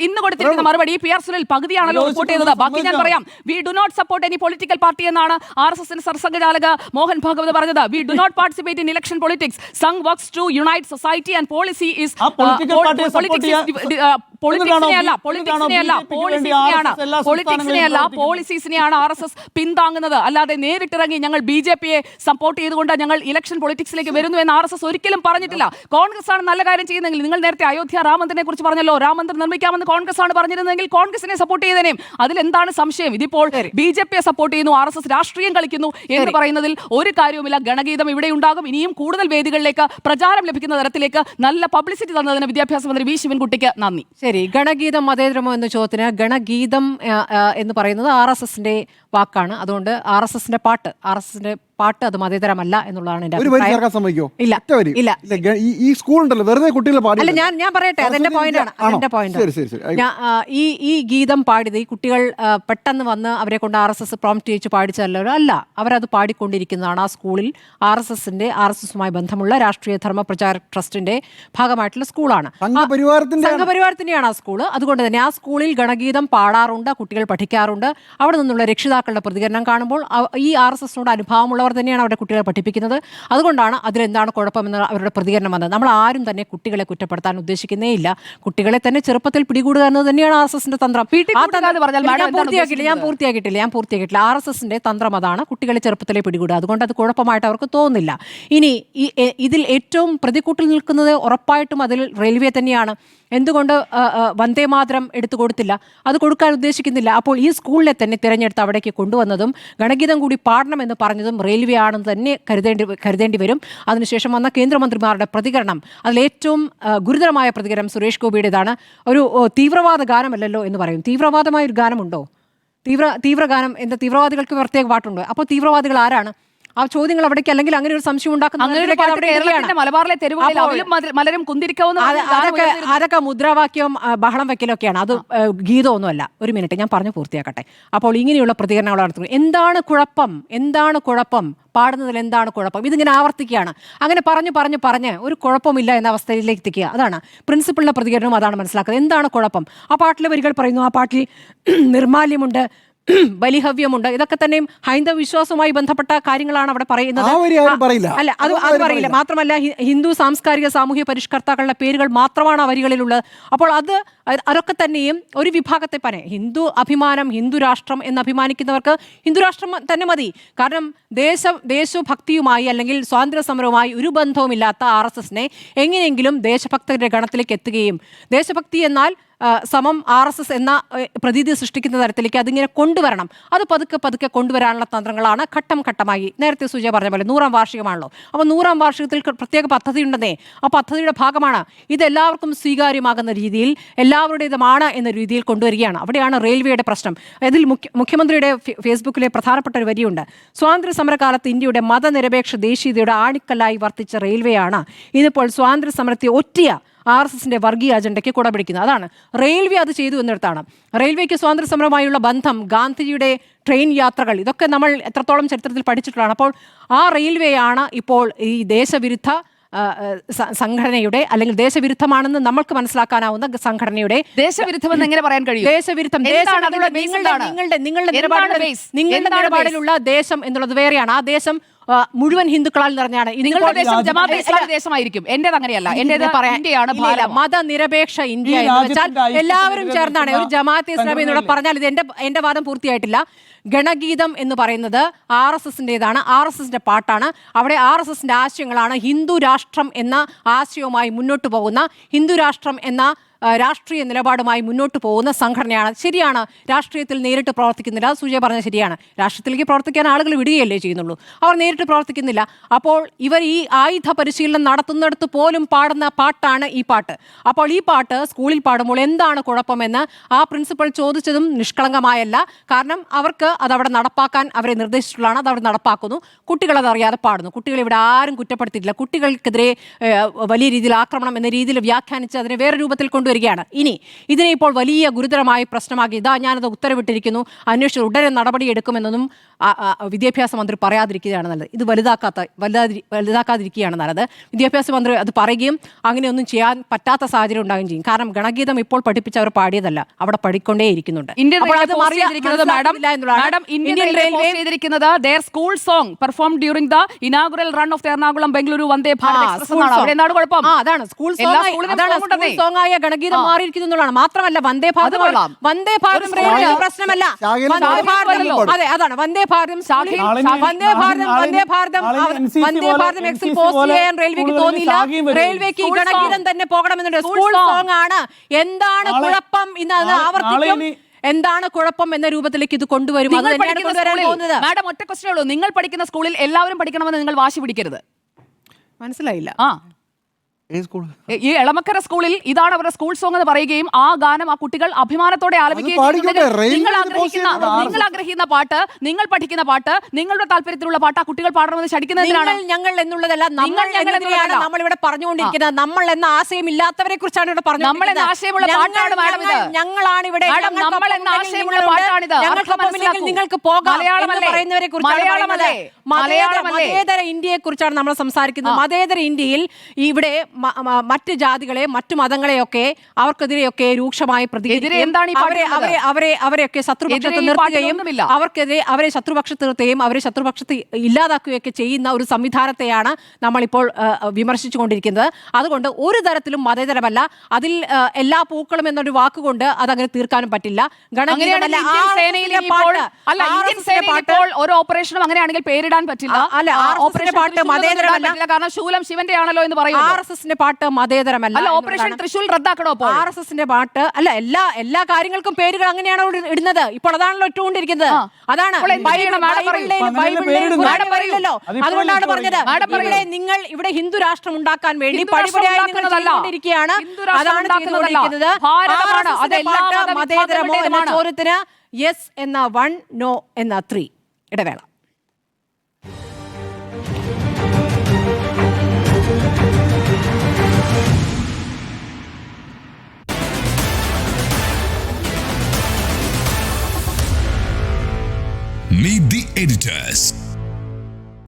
ഇന്ന് കൊടുത്തിരിക്കുന്ന മറുപടി PR സുനിൽ പകുതിയാണല്ലോ റിപ്പോർട്ട് ചെയ്തത്. ബാക്കി ഞാൻ പറയാം. We do not support any political party എന്നാണ് RSSന്റെ സർസംഘചാലക മോഹൻ ഭാഗവത് പറഞ്ഞത്. We do not participate in election politics. Sangh works to unite society and policy is പോളിസീസിനെയാണ് RSS പിന്താങ്ങുന്നത്. അല്ലാതെ നേരിട്ടിറങ്ങി ഞങ്ങൾ BJPയെ സപ്പോർട്ട് ചെയ്തുകൊണ്ട് ഞങ്ങൾ ഇലക്ഷൻ പൊളിറ്റിക്സിലേക്ക് വരുന്നു എന്ന് RSS ഒരിക്കലും പറഞ്ഞിട്ടില്ല. കോൺഗ്രസ് ആണ് നല്ല കാര്യം ചെയ്യുന്നതെങ്കിൽ, നിങ്ങൾ നേരത്തെ അയോധ്യ രാമമന്ദിരനെ കുറിച്ച് പറഞ്ഞല്ലോ, രാമമന്ദിരം നിർമ്മിക്കാമെന്ന് കോൺഗ്രസ് ആണ് പറഞ്ഞിരുന്നെങ്കിൽ കോൺഗ്രസിനെ സപ്പോർട്ട് ചെയ്തേനെയും. അതിലെന്താണ് സംശയം? ഇതിപ്പോൾ BJPയെ സപ്പോർട്ട് ചെയ്യുന്നു, RSS രാഷ്ട്രീയം കളിക്കുന്നു എന്ന് പറയുന്നതിൽ ഒരു കാര്യവുമില്ല. ഗണഗീതം ഇവിടെ ഉണ്ടാകും. ഇനിയും കൂടുതൽ വേദികളിലേക്ക് പ്രചാരം ലഭിക്കുന്ന തരത്തിലേക്ക് നല്ല പബ്ലിസിറ്റി തന്നതിന് വിദ്യാഭ്യാസ മന്ത്രി V ശിവൻകുട്ടിക്ക് നന്ദി. ശരി, ഗണഗീതം മതേതരമോ എന്ന ചോദ്യത്തിന് ഗണഗീതം എന്ന് പറയുന്നത് RSSന്റെ വാക്കാണ്. അതുകൊണ്ട് RSSന്റെ പാട്ട് അത് മതേതരമല്ല എന്നുള്ളതാണ് എന്റെ അഭിപ്രായം. ഇല്ല. ഈ സ്കൂൾ ഉണ്ടല്ലോ, വെറുതെ കുട്ടികളെ പാടി. അല്ല, ഞാൻ പറയട്ടെ, അതെന്റെ പോയിന്റാണ്. ഈ ഗീതം പാടിയത് ഈ കുട്ടികൾ പെട്ടെന്ന് വന്ന് അവരെ കൊണ്ട് RSS പ്രോംപ്റ്റ് ചെയ്യിച്ച് പാടിച്ചല്ലോ, അല്ല, അവരത് പാടിക്കൊണ്ടിരിക്കുന്നതാണ്. ആ സ്കൂളിൽ RSSുമായി ബന്ധമുള്ള രാഷ്ട്രീയ ധർമ്മ പ്രചാര ട്രസ്റ്റിന്റെ ഭാഗമായിട്ടുള്ള സ്കൂളാണ്, സംഘപരിവാരത്തിന്റെയാണ് ആ സ്കൂള്. അതുകൊണ്ട് തന്നെ ആ സ്കൂളിൽ ഗണഗീതം പാടാറുണ്ട്, കുട്ടികൾ പഠിക്കാറുണ്ട്. അവിടെ നിന്നുള്ള രക്ഷിതാക്കളുടെ പ്രതികരണം കാണുമ്പോൾ ഈ RSSനോട് അനുഭാവമുള്ളവർ നിലപാട് തന്നെയാണ് അവരുടെ കുട്ടികളെ പഠിപ്പിക്കുന്നത്. അതുകൊണ്ടാണ് അതിലെന്താണ് കുഴപ്പമെന്ന് അവരുടെ പ്രതികരണം വന്നത്. നമ്മൾ ആരും തന്നെ കുട്ടികളെ കുറ്റപ്പെടുത്താൻ ഉദ്ദേശിക്കുന്നേ ഇല്ല. കുട്ടികളെ തന്നെ ചെറുപ്പത്തിൽ പിടികൂടുക എന്നത് തന്നെയാണ് RSSന്റെ തന്ത്രം. ഞാൻ പൂർത്തിയാക്കിയിട്ടില്ല. RSSന്റെ തന്ത്രം അതാണ്, കുട്ടികളെ ചെറുപ്പത്തിലെ പിടികൂടുക. അതുകൊണ്ട് അത് കുഴപ്പമായിട്ട് അവർക്ക് തോന്നുന്നില്ല. ഇനി ഇതിൽ ഏറ്റവും പ്രതികൂട്ടിൽ നിൽക്കുന്നത് ഉറപ്പായിട്ടും അതിൽ റെയിൽവേ തന്നെയാണ്. എന്തുകൊണ്ട് വന്ദേ മാതരം എടുത്തു കൊടുത്തില്ല? അത് കൊടുക്കാൻ ഉദ്ദേശിക്കുന്നില്ല. അപ്പോൾ ഈ സ്കൂളിനെ തന്നെ തിരഞ്ഞെടുത്ത് അവിടേക്ക് കൊണ്ടുവന്നതും ഗണഗീതം കൂടി പാടണമെന്ന് പറഞ്ഞതും റെയിൽവേ ആണെന്ന് തന്നെ കരുതേണ്ടി വരും. അതിനുശേഷം വന്ന കേന്ദ്രമന്ത്രിമാരുടെ പ്രതികരണം, അതിലേറ്റവും ഗുരുതരമായ പ്രതികരണം സുരേഷ് ഗോപിയുടേതാണ്. ഒരു തീവ്രവാദ ഗാനമല്ലല്ലോ എന്ന് പറയും. തീവ്രവാദമായ ഒരു ഗാനമുണ്ടോ? തീവ്രഗാനം എന്താ? തീവ്രവാദികൾക്ക് പ്രത്യേക പാട്ടുണ്ട്. അപ്പോൾ തീവ്രവാദികൾ ആരാണ്? ആ ചോദ്യങ്ങൾ അവിടേക്ക്, അല്ലെങ്കിൽ അങ്ങനെ ഒരു സംശയം ഉണ്ടാക്കുന്ന മലബാറിലെ തെരുവുകളിൽ മലരും കുന്തിരിക്കാവുന്ന അതൊക്കെ മുദ്രാവാക്യവും ബഹളം വെക്കലൊക്കെയാണ്. അത് ഗീതമൊന്നുമല്ല. ഒരു മിനിറ്റ്, ഞാൻ പറഞ്ഞു പൂർത്തിയാക്കട്ടെ. അപ്പോൾ ഇങ്ങനെയുള്ള പ്രതികരണങ്ങൾ നടത്തുന്നു. എന്താണ് കുഴപ്പം? പാടുന്നതിൽ എന്താണ് കുഴപ്പം? ഇതിങ്ങനെ ആവർത്തിക്കുകയാണ്. അങ്ങനെ പറഞ്ഞ് ഒരു കുഴപ്പമില്ല എന്ന അവസ്ഥയിലേക്ക് എത്തിക്കുക. അതാണ് പ്രിൻസിപ്പളിന്റെ പ്രതികരണവും അതാണ് മനസ്സിലാക്കുന്നത്. എന്താണ് കുഴപ്പം? ആ പാട്ടിലെ വരികൾ പറയുന്നു, ആ പാട്ടിൽ നിർമാല്യമുണ്ട്, ബലിഹവ്യമുണ്ട്. ഇതൊക്കെ തന്നെയും ഹൈന്ദവ വിശ്വാസവുമായി ബന്ധപ്പെട്ട കാര്യങ്ങളാണ് അവിടെ പറയുന്നത്. അല്ല, അത് പറയില്ല. മാത്രമല്ല, ഹിന്ദു സാംസ്കാരിക സാമൂഹ്യ പരിഷ്കർത്താക്കളുടെ പേരുകൾ മാത്രമാണ് ആ വരികളിലുള്ളത്. അപ്പോൾ അതൊക്കെ തന്നെയും ഒരു വിഭാഗത്തെ ഹിന്ദു അഭിമാനം, ഹിന്ദു രാഷ്ട്രം എന്ന് അഭിമാനിക്കുന്നവർക്ക് ഹിന്ദു രാഷ്ട്രം തന്നെ മതി. കാരണം ദേശഭക്തിയുമായി അല്ലെങ്കിൽ സ്വാതന്ത്ര്യ സമരവുമായി ഒരു ബന്ധവുമില്ലാത്ത RSSനെ എങ്ങനെയെങ്കിലും ദേശഭക്തരുടെ ഗണത്തിലേക്ക് എത്തുകയും, ദേശഭക്തി എന്നാൽ സമം RSS എന്ന പ്രതീതി സൃഷ്ടിക്കുന്ന തരത്തിലേക്ക് അതിങ്ങനെ കൊണ്ടുവരണം. അത് പതുക്കെ കൊണ്ടുവരാനുള്ള തന്ത്രങ്ങളാണ് ഘട്ടം ഘട്ടമായി. നേരത്തെ സുജയ പറഞ്ഞ പോലെ 100ാം വാർഷികമാണല്ലോ. അപ്പോൾ 100ാം വാർഷികത്തിൽ പ്രത്യേക പദ്ധതി ഉണ്ടെന്നേ. ആ പദ്ധതിയുടെ ഭാഗമാണ് ഇത് എല്ലാവർക്കും സ്വീകാര്യമാകുന്ന രീതിയിൽ, എല്ലാവരുടേതുമാണ് എന്ന രീതിയിൽ കൊണ്ടുവരികയാണ്. അവിടെയാണ് റെയിൽവേയുടെ പ്രശ്നം. ഇതിൽ മുഖ്യമന്ത്രിയുടെ ഫേസ്ബുക്കിലെ പ്രധാനപ്പെട്ട ഒരു വരിയുണ്ട്. സ്വാതന്ത്ര്യ സമരകാലത്ത് ഇന്ത്യയുടെ മതനിരപേക്ഷ ദേശീയതയുടെ ആണിക്കല്ലായി വർത്തിച്ച റെയിൽവേയാണ് ഇന്നിപ്പോൾ സ്വാതന്ത്ര്യ സമരത്തെ ഒറ്റിയ RSSന്റെ വർഗീയ അജണ്ടയ്ക്ക് കുടപിടിക്കുന്നത്. അതാണ് റെയിൽവേ അത് ചെയ്തു എന്നിടത്താണ്. റെയിൽവേക്ക് സ്വാതന്ത്ര്യ സമരവുമായുള്ള ബന്ധം, ഗാന്ധിജിയുടെ ട്രെയിൻ യാത്രകൾ, ഇതൊക്കെ നമ്മൾ എത്രത്തോളം ചരിത്രത്തിൽ പഠിച്ചിട്ടുള്ളതാണ്. അപ്പോൾ ആ റെയിൽവേയാണ് ഇപ്പോൾ ഈ ദേശവിരുദ്ധ സംഘടനയുടെ, അല്ലെങ്കിൽ ദേശവിരുദ്ധമാണെന്ന് നമ്മൾക്ക് മനസ്സിലാക്കാനാവുന്ന സംഘടനയുടെ ദേശവിരുദ്ധമെന്ന് എങ്ങനെ പറയാൻ കഴിയും? ദേശവിരുദ്ധം നിങ്ങളുടെ നിലപാടിലുള്ള ദേശം എന്നുള്ളത് വേറെയാണ്. ആ ദേശം മുഴുവൻ ഹിന്ദുക്കളാൽ നിറഞ്ഞാണ്. ദേശമായിരിക്കും. എന്റേത് അങ്ങനെയല്ല. എന്റേത് ഇന്ത്യയാണ്. മതനിരപേക്ഷ ഇന്ത്യ എന്ന് വെച്ചാൽ എല്ലാവരും ചേർന്നാണ്. ഒരു ജമാഅത്തെ ഇസ്ലാമി എന്നൂടെ പറഞ്ഞാൽ, ഇത് എന്റെ വാദം പൂർത്തിയായിട്ടില്ല. ഗണഗീതം എന്ന് പറയുന്നത് RSSന്റേതാണ്, RSSന്റെ പാട്ടാണ്. അവിടെ RSSന്റെ ആശയങ്ങളാണ്. ഹിന്ദു രാഷ്ട്രം എന്ന ആശയവുമായി മുന്നോട്ട് പോകുന്ന, ഹിന്ദു രാഷ്ട്രം എന്ന രാഷ്ട്രീയ നിലപാടുമായി മുന്നോട്ട് പോകുന്ന സംഘടനയാണ്. ശരിയാണ്, രാഷ്ട്രീയത്തിൽ നേരിട്ട് പ്രവർത്തിക്കുന്നില്ല. സുജയ പറഞ്ഞത് ശരിയാണ്. രാഷ്ട്രീയത്തിലേക്ക് പ്രവർത്തിക്കാൻ ആളുകൾ വിടുകയല്ലേ ചെയ്യുന്നുള്ളൂ, അവർ നേരിട്ട് പ്രവർത്തിക്കുന്നില്ല. അപ്പോൾ ഇവർ ഈ ആയുധ പരിശീലനം നടത്തുന്നിടത്ത് പോലും പാടുന്ന പാട്ടാണ് ഈ പാട്ട്. അപ്പോൾ ഈ പാട്ട് സ്കൂളിൽ പാടുമ്പോൾ എന്താണ് കുഴപ്പമെന്ന് ആ പ്രിൻസിപ്പൽ ചോദിച്ചതും നിഷ്കളങ്കമായല്ല. കാരണം അവർക്ക് അതവിടെ നടപ്പാക്കാൻ അവരെ നിർദ്ദേശിച്ചിട്ടുള്ളതാണ്. അത് അവിടെ നടപ്പാക്കുന്നു. കുട്ടികൾ അതറിയാതെ പാടുന്നു. കുട്ടികൾ ഇവിടെ ആരും കുറ്റപ്പെടുത്തിയിട്ടില്ല. കുട്ടികൾക്കെതിരെ വലിയ രീതിയിൽ ആക്രമണം എന്ന രീതിയിൽ വ്യാഖ്യാനിച്ച് അതിനെ വേറെ രൂപത്തിൽ കൊണ്ടുവരികയാണ്. ഇനി ഇതിനെ ഇപ്പോൾ വലിയ ഗുരുതരമായ പ്രശ്നമാക്കി, ഞാനത് ഉത്തരവിട്ടിരിക്കുന്നു, അന്വേഷിച്ച് ഉടനെ നടപടിയെടുക്കുമെന്നൊന്നും വിദ്യാഭ്യാസ മന്ത്രി പറയാതിരിക്കുകയാണ് നല്ലത്. ഇത് വലുതാക്കാതിരിക്കുകയാണ് നല്ലത്. വിദ്യാഭ്യാസ മന്ത്രി അത് പറയുകയും അങ്ങനെയൊന്നും ചെയ്യാൻ പറ്റാത്ത സാഹചര്യം ഉണ്ടാകുകയും ചെയ്യും. കാരണം ഗണഗീതം ഇപ്പോൾ പഠിപ്പിച്ചവർ പാടിയതല്ല, അവിടെ പഠിക്കൊണ്ടേയിരിക്കുന്നുണ്ട്. ഗീതം മാറിയിരിക്കുന്നതാണ്. മാത്രമല്ല വന്ദേ ഭാരതം പ്രശ്നമല്ല. അതെ, അതാണ് വന്ദേ ഭാരതം. വന്ദേ ഭാരതം എക്സിൽ പോസ്റ്റ് ചെയ്യാൻ റെയിൽവേക്ക് തോന്നിയില്ല. റെയിൽവേക്ക് ഈ ഗണഗീതം തന്നെ പോകണമെന്നുണ്ട്. സ്കൂൾ സോങ് ആണ്. എന്താണ് കുഴപ്പം ഇന്ന് ആവർത്തിക്കും. എന്താണ് കുഴപ്പം എന്ന രൂപത്തിലേക്ക് ഇത് കൊണ്ടുവരും. മാഡം, ഒറ്റ ക്വസ്റ്റ്യനേ ഉള്ളൂ. നിങ്ങൾ പഠിക്കുന്ന സ്കൂളിൽ എല്ലാവരും പഠിക്കണമെന്ന് നിങ്ങൾ വാശി പിടിക്കരുത്. മനസ്സിലായില്ല. ഈ എളമക്കര സ്കൂളിൽ ഇതാണ് അവരുടെ സ്കൂൾ സോങ് എന്ന് പറയുകയും ആ ഗാനം ആ കുട്ടികൾ അഭിമാനത്തോടെ ആലപിക്കുകയും നിങ്ങൾ ആഗ്രഹിക്കുന്ന പാട്ട്, നിങ്ങൾ പഠിക്കുന്ന പാട്ട്, നിങ്ങളുടെ താല്പര്യത്തിലുള്ള പാട്ട് ആ കുട്ടികൾ പാടണമെന്ന് ശടിക്കുന്നതിനാണ്. ഞങ്ങൾ എന്നുള്ളതല്ല, നമ്മളിവിടെ പറഞ്ഞുകൊണ്ടിരിക്കുന്നത്. നമ്മൾ എന്ന ആശയം ഇല്ലാത്തവരെ കുറിച്ചാണ് ഇവിടെ പറഞ്ഞത്. നമ്മൾ എന്ന ആശയമുള്ള പാട്ടാണ് മാഡം ഇത്. ഞങ്ങളാണ് ഇവിടെ. നമ്മൾ എന്ന ആശയമുള്ള പാട്ടാണിത്. നിങ്ങൾക്ക് പോകാം പറയുന്നവരെ കുറിച്ചാണ്. മതേതര ഇന്ത്യയെ കുറിച്ചാണ് നമ്മൾ സംസാരിക്കുന്നത്. മതേതര ഇന്ത്യയിൽ ഇവിടെ മറ്റ് ജാതികളെ മറ്റു മതങ്ങളെയൊക്കെ അവർക്കെതിരെയൊക്കെ രൂക്ഷമായി എതിരെ എന്താണ് ഈ പാട്ട് അവരെയൊക്കെ ശത്രുപക്ഷത്ത് നിർത്തുകയും അവരെ ശത്രുപക്ഷത്ത് നിർത്തുകയും അവരെ ശത്രുപക്ഷത്ത് ഇല്ലാതാക്കുകയൊക്കെ ചെയ്യുന്ന ഒരു സംവിധാനത്തെയാണ് നമ്മളിപ്പോൾ വിമർശിച്ചുകൊണ്ടിരിക്കുന്നത്. അതുകൊണ്ട് ഒരു തരത്തിലും മതേതരമല്ല. അതിൽ എല്ലാ പൂക്കളും എന്നൊരു വാക്കുകൊണ്ട് അതങ്ങനെ തീർക്കാനും പറ്റില്ല. ഒരു ഓപ്പറേഷനും അങ്ങനെയാണെങ്കിൽ പേരിടാൻ പറ്റില്ല. അല്ല, ഓപ്പറേഷൻ പാട്ട് മതേതരമല്ല, കാരണം ശൂലം ശിവന്റെ ആണല്ലോ എന്ന് പറയും. RSSന്റെ പാട്ട് മതേതരമല്ല. ഓപ്പറേഷൻ തൃശൂൽ റദ്ദാക്കണോ? RSSന്റെ പാട്ട് അല്ല, എല്ലാ കാര്യങ്ങൾക്കും പേരുകൾ അങ്ങനെയാണോ ഇടുന്നത്? ഇപ്പോൾ അതാണല്ലോ ഇട്ടുകൊണ്ടിരിക്കുന്നത്. അതാണ് ബൈബിളിലല്ലോ. അതുകൊണ്ടാണ് പറഞ്ഞത് നിങ്ങൾ ഇവിടെ ഹിന്ദു രാഷ്ട്രം ഉണ്ടാക്കാൻ വേണ്ടി പടിപടിയായി ചെയ്തുകൊണ്ടിരിക്കുകയാണ്. അതാണ് ചെയ്തുകൊണ്ടിരിക്കുന്നത്. മതേതരമോ എന്ന ചോദ്യത്തിന് യെസ് എന്ന 1, നോ എന്ന 3. ഇടവേള. Meet the editors.